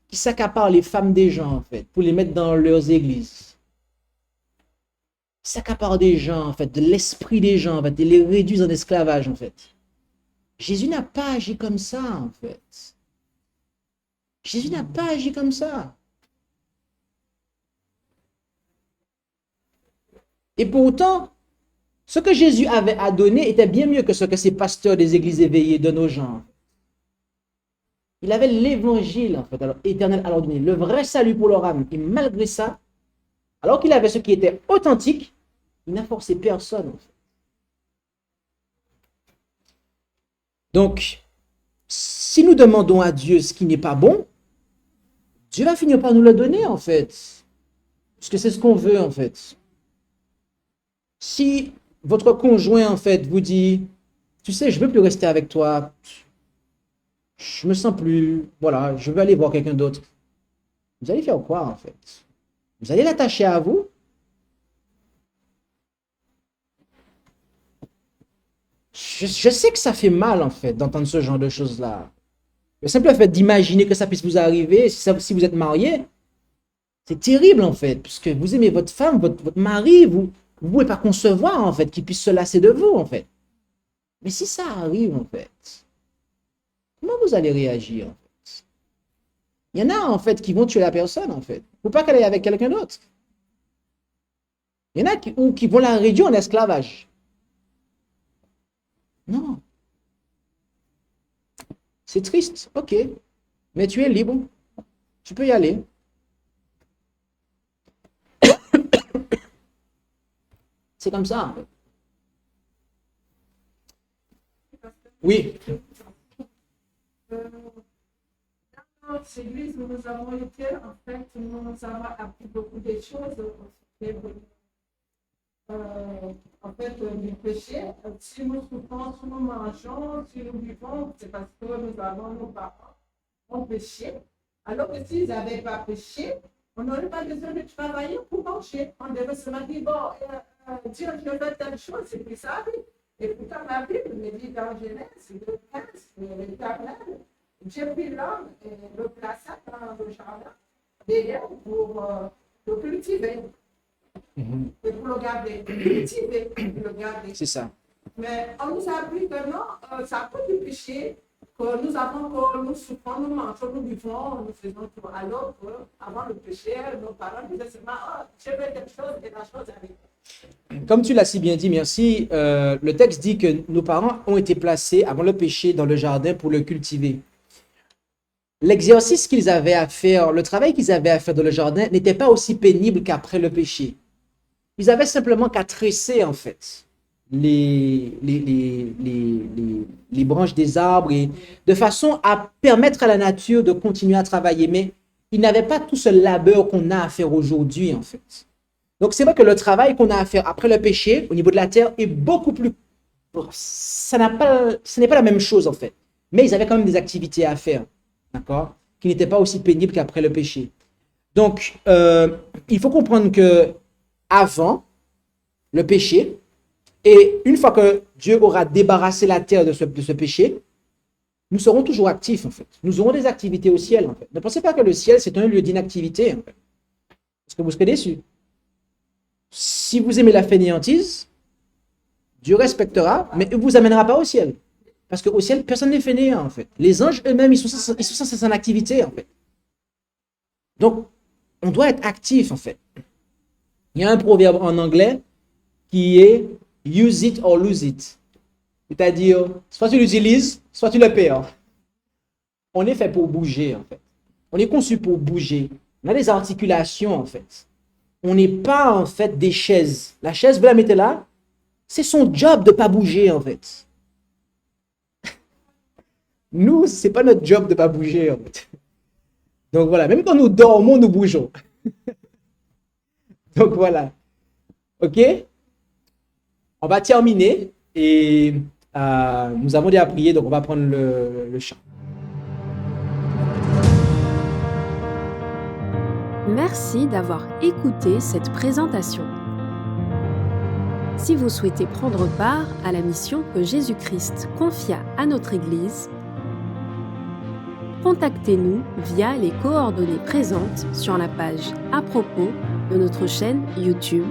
qui s'accaparent les femmes des gens, en fait, pour les mettre dans leurs églises. Ils s'accaparent des gens, en fait, de l'esprit des gens, en fait, et les réduisent en esclavage, en fait. Jésus n'a pas agi comme ça, en fait. Jésus n'a pas agi comme ça. Et pourtant, ce que Jésus avait à donner était bien mieux que ce que ces pasteurs des églises éveillées donnent aux gens. Il avait l'évangile, en fait, alors, éternel à leur donner, le vrai salut pour leur âme. Et malgré ça, alors qu'il avait ce qui était authentique, il n'a forcé personne, en fait. Donc, si nous demandons à Dieu ce qui n'est pas bon, Dieu va finir par nous le donner, en fait. Parce que c'est ce qu'on veut, en fait. Si votre conjoint, en fait, vous dit, tu sais, je ne veux plus rester avec toi, je me sens plus, voilà, je veux aller voir quelqu'un d'autre. Vous allez faire quoi, en fait? Vous allez l'attacher à vous? Je sais que ça fait mal, en fait, d'entendre ce genre de choses-là. Le simple fait d'imaginer que ça puisse vous arriver, si vous êtes marié, c'est terrible, en fait, puisque vous aimez votre femme, votre mari, vous ne pouvez pas concevoir, en fait, qu'il puisse se lasser de vous, en fait. Mais si ça arrive, en fait, comment vous allez réagir, en fait? Il y en a, en fait, qui vont tuer la personne, en fait. Faut pas qu'elle aille avec quelqu'un d'autre. Il y en a qui vont la réduire en esclavage. Non. C'est triste, ok. Mais tu es libre. Tu peux y aller. C'est comme ça, en fait. Oui. Dans notre église, nous avons été, en fait, nous avons appris beaucoup de choses en fait, du péché. Si nous souffrons, si nous mangeons, si nous vivons, c'est parce que nous avons nos parents ont péché. Alors que s'ils n'avaient pas péché, on n'aurait pas besoin de travailler pour manger. On devait seulement dire, bon, Dieu, je veux telle chose, et puis ça arrive. Et pourtant, la Bible me dit dans Genèse, le prince, l'Éternel, Dieu prit l'homme et le plaça dans le jardin d'Éden pour le cultiver. Et pour le garder, cultiver, le garder. C'est ça. Mais on nous a appris que non, ça peut du péché, que nous avons, que nous souffrons, nous mangeons, nous vivons, nous faisons tout. Alors qu'avant le péché, nos parents disaient seulement, oh, je veux telle chose et la chose arrive. Comme tu l'as si bien dit, merci. Le texte dit que nos parents ont été placés avant le péché dans le jardin pour le cultiver. L'exercice qu'ils avaient à faire, le travail qu'ils avaient à faire dans le jardin n'était pas aussi pénible qu'après le péché. Ils avaient simplement qu'à tresser, en fait, les branches des arbres et de façon à permettre à la nature de continuer à travailler. Mais ils n'avaient pas tout ce labeur qu'on a à faire aujourd'hui, en fait. Donc, c'est vrai que le travail qu'on a à faire après le péché, au niveau de la terre, est beaucoup plus... ce n'est pas la même chose, en fait. Mais ils avaient quand même des activités à faire, d'accord? Qui n'étaient pas aussi pénibles qu'après le péché. Donc, il faut comprendre que avant le péché, et une fois que Dieu aura débarrassé la terre de ce péché, nous serons toujours actifs, en fait. Nous aurons des activités au ciel, en fait. Ne pensez pas que le ciel, c'est un lieu d'inactivité, en fait. Parce que vous serez déçus. Si vous aimez la fainéantise, Dieu respectera, mais il ne vous amènera pas au ciel. Parce qu'au ciel, personne n'est fainéant, en fait. Les anges eux-mêmes, ils sont censés en activité, en fait. Donc, on doit être actif, en fait. Il y a un proverbe en anglais qui est « use it or lose it ». C'est-à-dire, soit tu l'utilises, soit tu le perds. On est fait pour bouger, en fait. On est conçu pour bouger. On a des articulations, en fait. On n'est pas, en fait, des chaises. La chaise, vous la mettez là, c'est son job de ne pas bouger, en fait. Nous, ce n'est pas notre job de ne pas bouger, en fait. Donc voilà, même quand nous dormons, nous bougeons. Donc voilà. OK? On va terminer et nous avons déjà prié, donc on va prendre le chant. Merci d'avoir écouté cette présentation. Si vous souhaitez prendre part à la mission que Jésus-Christ confia à notre Église, contactez-nous via les coordonnées présentes sur la page à propos de notre chaîne YouTube